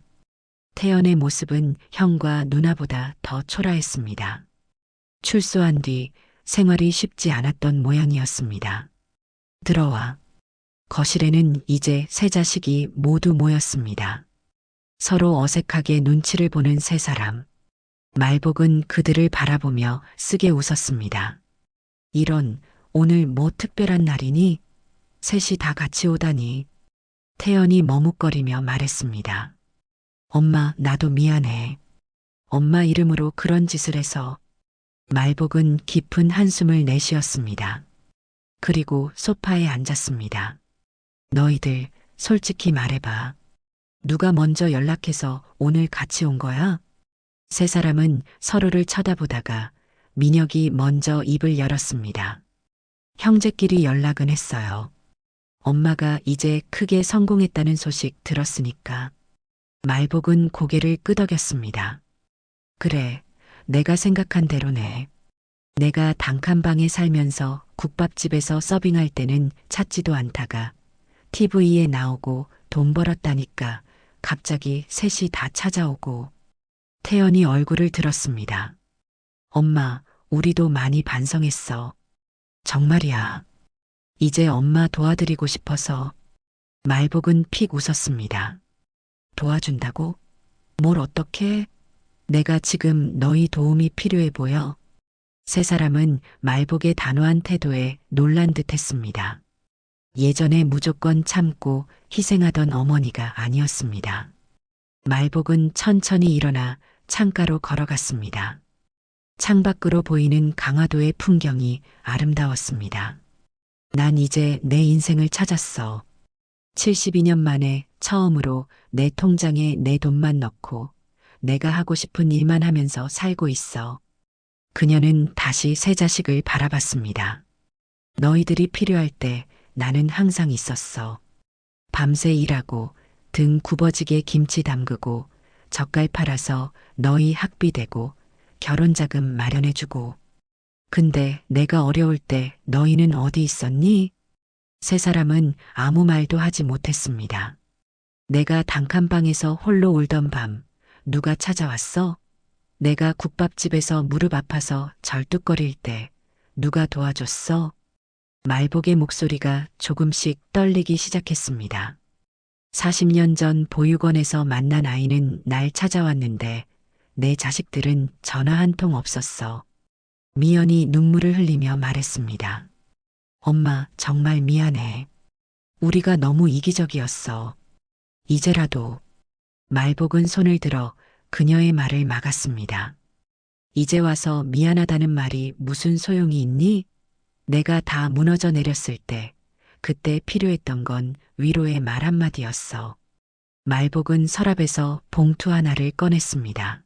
B: 태연의 모습은 형과 누나보다 더 초라했습니다. 출소한 뒤 생활이 쉽지 않았던 모양이었습니다. 들어와. 거실에는 이제 세 자식이 모두 모였습니다. 서로 어색하게 눈치를 보는 세 사람. 말복은 그들을 바라보며 쓰게 웃었습니다. 이런, 오늘 뭐 특별한 날이니? 셋이 다 같이 오다니. 태연이 머뭇거리며 말했습니다. 엄마, 나도 미안해. 엄마 이름으로 그런 짓을 해서. 말복은 깊은 한숨을 내쉬었습니다. 그리고 소파에 앉았습니다. 너희들 솔직히 말해봐. 누가 먼저 연락해서 오늘 같이 온 거야? 세 사람은 서로를 쳐다보다가 민혁이 먼저 입을 열었습니다. 형제끼리 연락은 했어요. 엄마가 이제 크게 성공했다는 소식 들었으니까. 말복은 고개를 끄덕였습니다. 그래, 내가 생각한 대로네. 내가 단칸방에 살면서 국밥집에서 서빙할 때는 찾지도 않다가 TV에 나오고 돈 벌었다니까 갑자기 셋이 다 찾아오고. 태연이 얼굴을 들었습니다. 엄마, 우리도 많이 반성했어. 정말이야. 이제 엄마 도와드리고 싶어서. 말복은 픽 웃었습니다. 도와준다고? 뭘 어떻게? 내가 지금 너희 도움이 필요해 보여. 세 사람은 말복의 단호한 태도에 놀란 듯 했습니다. 예전에 무조건 참고 희생하던 어머니가 아니었습니다. 말복은 천천히 일어나 창가로 걸어갔습니다. 창밖으로 보이는 강화도의 풍경이 아름다웠습니다. 난 이제 내 인생을 찾았어. 72년 만에 처음으로 내 통장에 내 돈만 넣고 내가 하고 싶은 일만 하면서 살고 있어. 그녀는 다시 세 자식을 바라봤습니다. 너희들이 필요할 때 나는 항상 있었어. 밤새 일하고 등 굽어지게 김치 담그고 젓갈 팔아서 너희 학비 대고 결혼자금 마련해주고. 근데 내가 어려울 때 너희는 어디 있었니? 세 사람은 아무 말도 하지 못했습니다. 내가 단칸방에서 홀로 울던 밤 누가 찾아왔어? 내가 국밥집에서 무릎 아파서 절뚝거릴 때 누가 도와줬어? 말복의 목소리가 조금씩 떨리기 시작했습니다. 40년 전 보육원에서 만난 아이는 날 찾아왔는데 내 자식들은 전화 한 통 없었어. 미연이 눈물을 흘리며 말했습니다. 엄마, 정말 미안해. 우리가 너무 이기적이었어. 이제라도. 말복은 손을 들어 그녀의 말을 막았습니다. 이제 와서 미안하다는 말이 무슨 소용이 있니? 내가 다 무너져 내렸을 때, 그때 필요했던 건 위로의 말 한마디였어. 말복은 서랍에서 봉투 하나를 꺼냈습니다.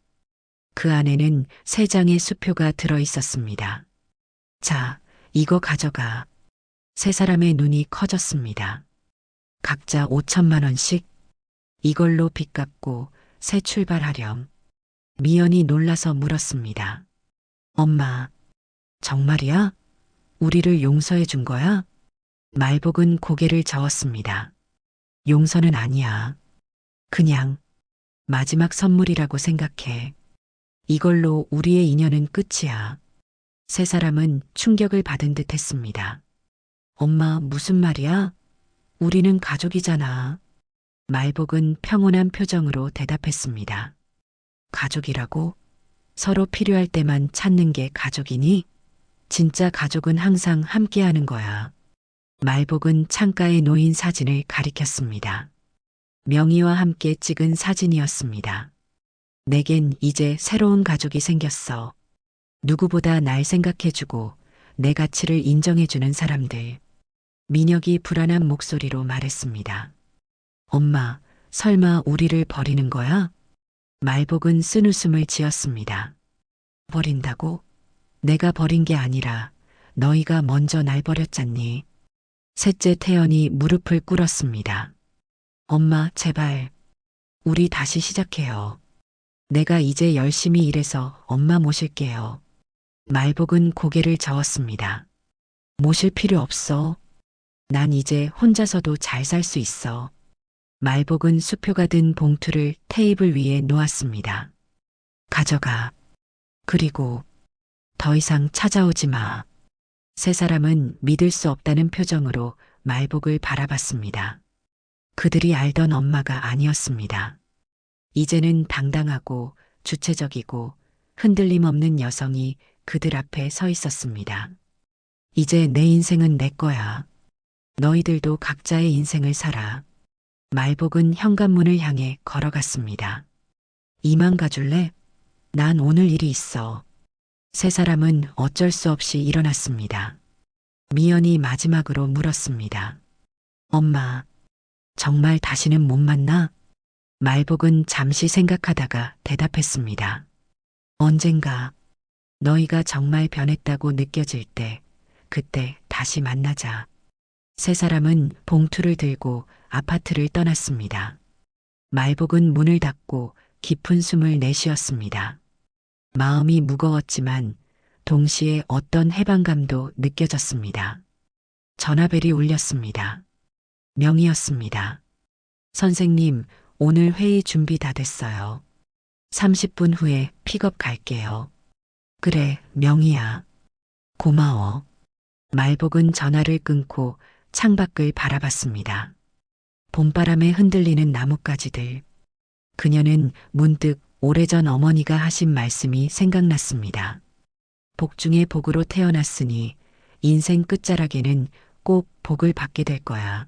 B: 그 안에는 3장의 수표가 들어 있었습니다. 자, 이거 가져가. 세 사람의 눈이 커졌습니다. 각자 5천만 원씩? 이걸로 빚 갚고 새 출발하렴. 미연이 놀라서 물었습니다. 엄마, 정말이야? 우리를 용서해 준 거야? 말복은 고개를 저었습니다. 용서는 아니야. 그냥 마지막 선물이라고 생각해. 이걸로 우리의 인연은 끝이야. 세 사람은 충격을 받은 듯 했습니다. 엄마, 무슨 말이야? 우리는 가족이잖아. 말복은 평온한 표정으로 대답했습니다. 가족이라고? 서로 필요할 때만 찾는 게 가족이니? 진짜 가족은 항상 함께하는 거야. 말복은 창가에 놓인 사진을 가리켰습니다. 명희와 함께 찍은 사진이었습니다. 내겐 이제 새로운 가족이 생겼어. 누구보다 날 생각해주고 내 가치를 인정해주는 사람들. 민혁이 불안한 목소리로 말했습니다. 엄마, 설마 우리를 버리는 거야? 말복은 쓴웃음을 지었습니다. 버린다고? 내가 버린 게 아니라 너희가 먼저 날 버렸잖니. 셋째 태연이 무릎을 꿇었습니다. 엄마, 제발. 우리 다시 시작해요. 내가 이제 열심히 일해서 엄마 모실게요. 말복은 고개를 저었습니다. 모실 필요 없어. 난 이제 혼자서도 잘 살 수 있어. 말복은 수표가 든 봉투를 테이블 위에 놓았습니다. 가져가. 그리고 더 이상 찾아오지 마. 세 사람은 믿을 수 없다는 표정으로 말복을 바라봤습니다. 그들이 알던 엄마가 아니었습니다. 이제는 당당하고 주체적이고 흔들림 없는 여성이 그들 앞에 서 있었습니다. 이제 내 인생은 내 거야. 너희들도 각자의 인생을 살아. 말복은 현관문을 향해 걸어갔습니다. 이만 가줄래? 난 오늘 일이 있어. 세 사람은 어쩔 수 없이 일어났습니다. 미연이 마지막으로 물었습니다. 엄마, 정말 다시는 못 만나? 말복은 잠시 생각하다가 대답했습니다. 언젠가 너희가 정말 변했다고 느껴질 때, 그때 다시 만나자. 세 사람은 봉투를 들고 아파트를 떠났습니다. 말복은 문을 닫고 깊은 숨을 내쉬었습니다. 마음이 무거웠지만 동시에 어떤 해방감도 느껴졌습니다. 전화벨이 울렸습니다. 명희였습니다. 선생님, 오늘 회의 준비 다 됐어요. 30분 후에 픽업 갈게요. 그래, 명희야. 고마워. 말복은 전화를 끊고 창밖을 바라봤습니다. 봄바람에 흔들리는 나뭇가지들. 그녀는 문득 오래전 어머니가 하신 말씀이 생각났습니다. 복 중에 복으로 태어났으니 인생 끝자락에는 꼭 복을 받게 될 거야.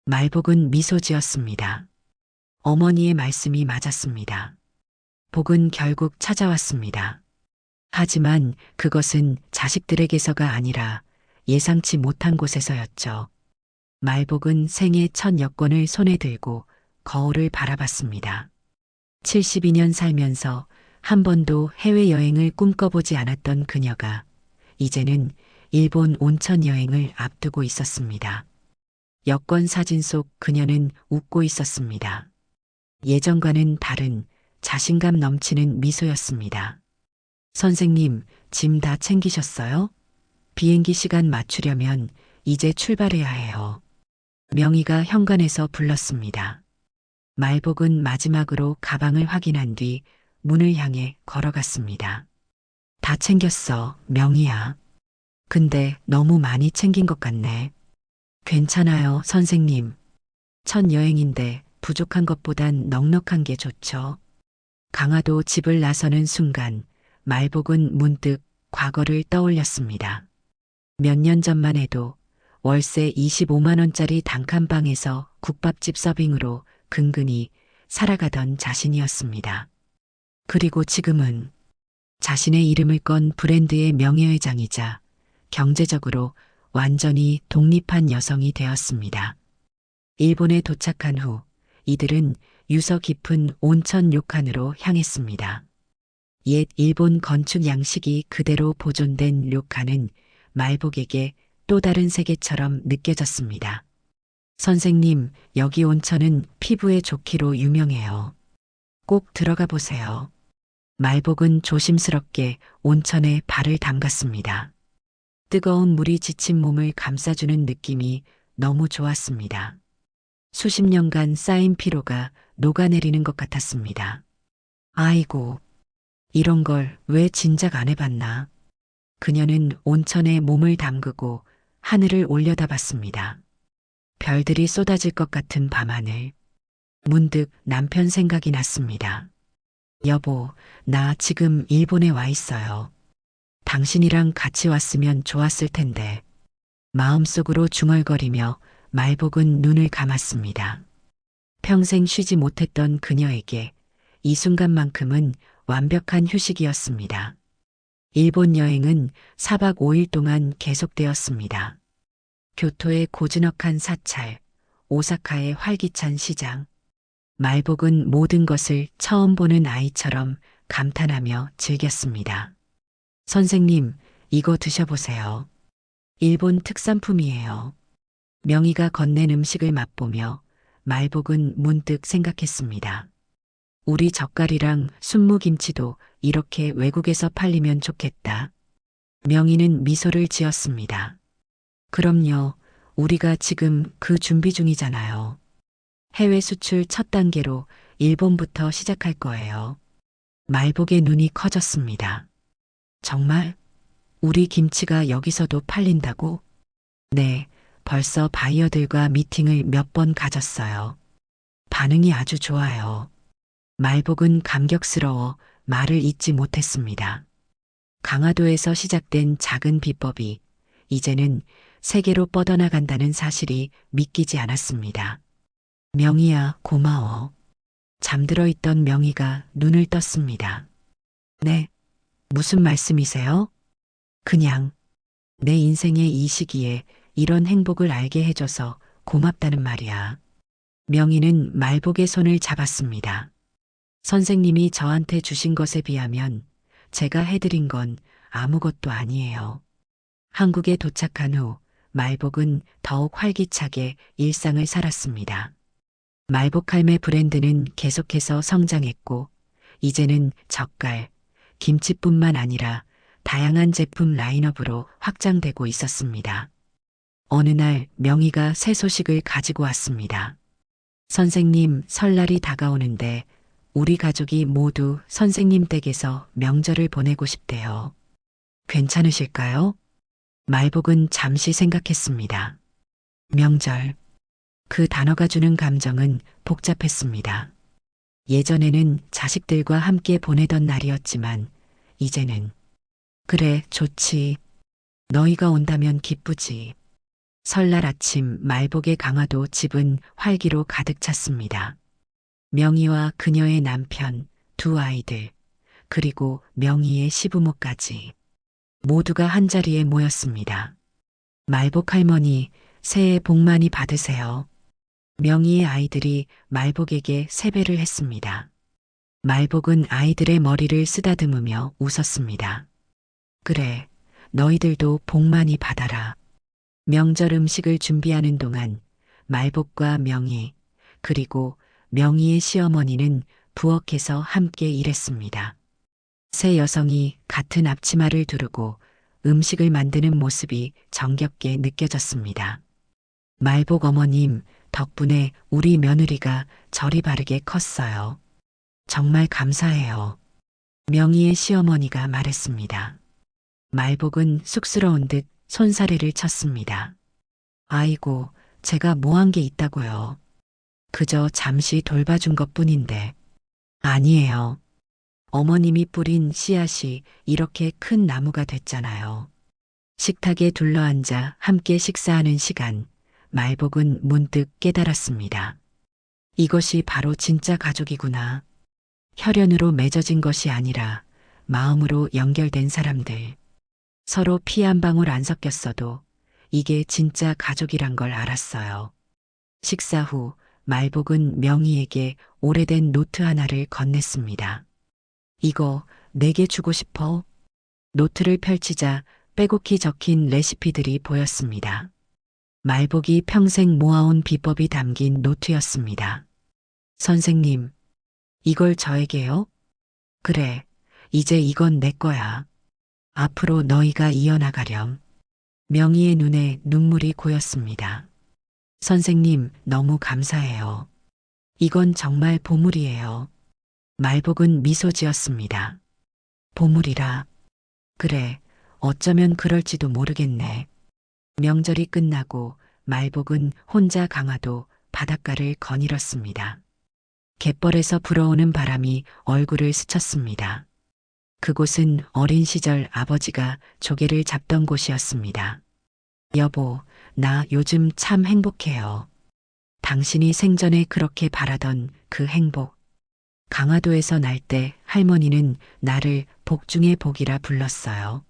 B: 말복은 미소 지었습니다. 어머니의 말씀이 맞았습니다. 복은 결국 찾아왔습니다. 하지만 그것은 자식들에게서가 아니라 예상치 못한 곳에서였죠. 말복은 생애 첫 여권을 손에 들고 거울을 바라봤습니다. 72년 살면서 한 번도 해외여행을 꿈꿔보지 않았던 그녀가 이제는 일본 온천 여행을 앞두고 있었습니다. 여권 사진 속 그녀는 웃고 있었습니다. 예전과는 다른 자신감 넘치는 미소였습니다. 선생님, 짐 다 챙기셨어요? 비행기 시간 맞추려면 이제 출발해야 해요. 명희가 현관에서 불렀습니다. 말복은 마지막으로 가방을 확인한 뒤 문을 향해 걸어갔습니다. 다 챙겼어, 명희야. 근데 너무 많이 챙긴 것 같네. 괜찮아요, 선생님. 첫 여행인데 부족한 것보단 넉넉한 게 좋죠. 강화도 집을 나서는 순간 말복은 문득 과거를 떠올렸습니다. 몇 년 전만 해도 월세 25만 원짜리 단칸방에서 국밥집 서빙으로 근근히 살아가던 자신이었습니다. 그리고 지금은 자신의 이름을 건 브랜드의 명예회장이자 경제적으로 완전히 독립한 여성이 되었습니다. 일본에 도착한 후 이들은 유서 깊은 온천 료칸으로 향했습니다. 옛 일본 건축 양식이 그대로 보존된 료칸은 말복에게 또 다른 세계처럼 느껴졌습니다. 선생님, 여기 온천은 피부에 좋기로 유명해요. 꼭 들어가 보세요. 말복은 조심스럽게 온천에 발을 담갔습니다. 뜨거운 물이 지친 몸을 감싸주는 느낌이 너무 좋았습니다. 수십 년간 쌓인 피로가 녹아내리는 것 같았습니다. 아이고, 이런 걸 왜 진작 안 해봤나. 그녀는 온천에 몸을 담그고 하늘을 올려다봤습니다. 별들이 쏟아질 것 같은 밤하늘. 문득 남편 생각이 났습니다. 여보, 나 지금 일본에 와 있어요. 당신이랑 같이 왔으면 좋았을 텐데. 마음속으로 중얼거리며 말복은 눈을 감았습니다. 평생 쉬지 못했던 그녀에게 이 순간만큼은 완벽한 휴식이었습니다. 일본 여행은 4박 5일 동안 계속되었습니다. 교토의 고즈넉한 사찰, 오사카의 활기찬 시장. 말복은 모든 것을 처음 보는 아이처럼 감탄하며 즐겼습니다. 선생님, 이거 드셔보세요. 일본 특산품이에요. 명희가 건넨 음식을 맛보며 말복은 문득 생각했습니다. 우리 젓갈이랑 순무김치도 이렇게 외국에서 팔리면 좋겠다. 명희는 미소를 지었습니다. 그럼요, 우리가 지금 그 준비 중이잖아요. 해외 수출 첫 단계로 일본부터 시작할 거예요. 말복의 눈이 커졌습니다. 정말? 우리 김치가 여기서도 팔린다고? 네, 벌써 바이어들과 미팅을 몇 번 가졌어요. 반응이 아주 좋아요. 말복은 감격스러워 말을 잇지 못했습니다. 강화도에서 시작된 작은 비법이 이제는 세계로 뻗어나간다는 사실이 믿기지 않았습니다. 명희야, 고마워. 잠들어 있던 명희가 눈을 떴습니다. 네, 무슨 말씀이세요? 그냥 내 인생의 이 시기에 이런 행복을 알게 해줘서 고맙다는 말이야. 명희는 말복의 손을 잡았습니다. 선생님이 저한테 주신 것에 비하면 제가 해드린 건 아무것도 아니에요. 한국에 도착한 후 말복은 더욱 활기차게 일상을 살았습니다. 말복할매 브랜드는 계속해서 성장했고 이제는 젓갈, 김치뿐만 아니라 다양한 제품 라인업으로 확장되고 있었습니다. 어느 날 명희가 새 소식을 가지고 왔습니다. 선생님, 설날이 다가오는데 우리 가족이 모두 선생님 댁에서 명절을 보내고 싶대요. 괜찮으실까요? 말복은 잠시 생각했습니다. 명절. 그 단어가 주는 감정은 복잡했습니다. 예전에는 자식들과 함께 보내던 날이었지만 이제는 그래, 좋지. 너희가 온다면 기쁘지. 설날 아침 말복의 강화도 집은 활기로 가득 찼습니다. 명희와 그녀의 남편, 두 아이들, 그리고 명희의 시부모까지 모두가 한자리에 모였습니다. 말복 할머니, 새해 복 많이 받으세요. 명희의 아이들이 말복에게 세배를 했습니다. 말복은 아이들의 머리를 쓰다듬으며 웃었습니다. 그래, 너희들도 복 많이 받아라. 명절 음식을 준비하는 동안 말복과 명희, 그리고 명희의 시어머니는 부엌에서 함께 일했습니다. 세 여성이 같은 앞치마를 두르고 음식을 만드는 모습이 정겹게 느껴졌습니다. 말복 어머님, 덕분에 우리 며느리가 저리 바르게 컸어요. 정말 감사해요. 명희의 시어머니가 말했습니다. 말복은 쑥스러운 듯 손사래를 쳤습니다. 아이고, 제가 뭐 한 게 있다고요. 그저 잠시 돌봐준 것뿐인데. 아니에요. 어머님이 뿌린 씨앗이 이렇게 큰 나무가 됐잖아요. 식탁에 둘러앉아 함께 식사하는 시간, 말복은 문득 깨달았습니다. 이것이 바로 진짜 가족이구나. 혈연으로 맺어진 것이 아니라 마음으로 연결된 사람들. 서로 피 한 방울 안 섞였어도 이게 진짜 가족이란 걸 알았어요. 식사 후 말복은 명희에게 오래된 노트 하나를 건넸습니다. 이거 내게 주고 싶어. 노트를 펼치자 빼곡히 적힌 레시피들이 보였습니다. 말복이 평생 모아온 비법이 담긴 노트였습니다. 선생님, 이걸 저에게요? 그래, 이제 이건 내 거야. 앞으로 너희가 이어나가렴. 명희의 눈에 눈물이 고였습니다. 선생님, 너무 감사해요. 이건 정말 보물이에요. 말복은 미소 지었습니다. 보물이라. 그래, 어쩌면 그럴지도 모르겠네. 명절이 끝나고 말복은 혼자 강화도 바닷가를 거닐었습니다. 갯벌에서 불어오는 바람이 얼굴을 스쳤습니다. 그곳은 어린 시절 아버지가 조개를 잡던 곳이었습니다. 여보, 나 요즘 참 행복해요. 당신이 생전에 그렇게 바라던 그 행복. 강화도에서 날 때 할머니는 나를 복 중의 복이라 불렀어요.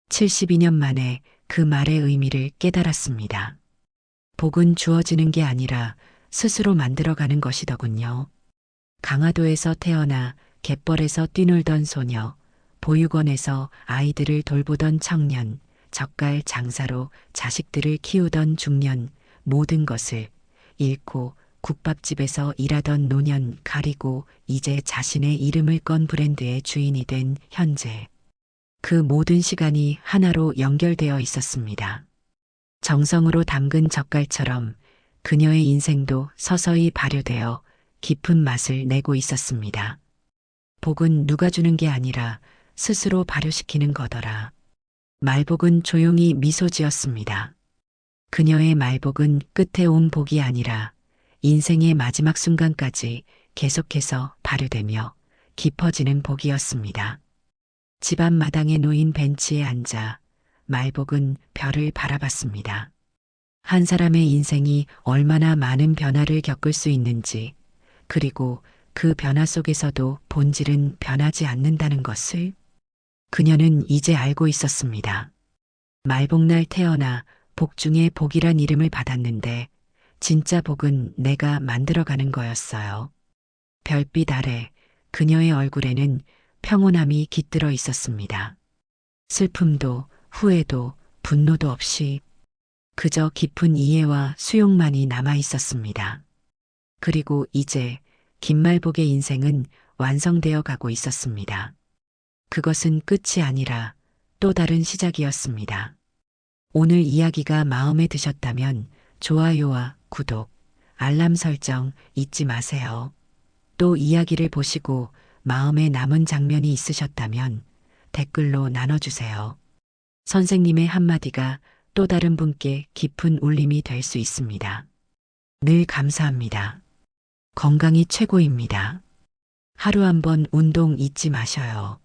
B: 72년 만에 그 말의 의미를 깨달았습니다. 복은 주어지는 게 아니라 스스로 만들어가는 것이더군요. 강화도에서 태어나 갯벌에서 뛰놀던 소녀, 보육원에서 아이들을 돌보던 청년, 젓갈 장사로 자식들을 키우던 중년, 모든 것을 잃고 국밥집에서 일하던 노년 가리고 이제 자신의 이름을 건 브랜드의 주인이 된 현재. 그 모든 시간이 하나로 연결되어 있었습니다. 정성으로 담근 젓갈처럼 그녀의 인생도 서서히 발효되어 깊은 맛을 내고 있었습니다. 복은 누가 주는 게 아니라 스스로 발효시키는 거더라. 말복은 조용히 미소 지었습니다. 그녀의 말복은 끝에 온 복이 아니라 인생의 마지막 순간까지 계속해서 발효되며 깊어지는 복이었습니다. 집안 마당에 놓인 벤치에 앉아 말복은 별을 바라봤습니다. 한 사람의 인생이 얼마나 많은 변화를 겪을 수 있는지, 그리고 그 변화 속에서도 본질은 변하지 않는다는 것을 그녀는 이제 알고 있었습니다. 말복날 태어나 복 중에 복이란 이름을 받았는데 진짜 복은 내가 만들어가는 거였어요. 별빛 아래 그녀의 얼굴에는 평온함이 깃들어 있었습니다. 슬픔도 후회도 분노도 없이 그저 깊은 이해와 수용만이 남아 있었습니다. 그리고 이제 김말복의 인생은 완성되어 가고 있었습니다. 그것은 끝이 아니라 또 다른 시작이었습니다. 오늘 이야기가 마음에 드셨다면 좋아요와 구독, 알람 설정 잊지 마세요. 또 이야기를 보시고 마음에 남은 장면이 있으셨다면 댓글로 나눠주세요. 선생님의 한마디가 또 다른 분께 깊은 울림이 될 수 있습니다. 늘 감사합니다. 건강이 최고입니다. 하루 한 번 운동 잊지 마셔요.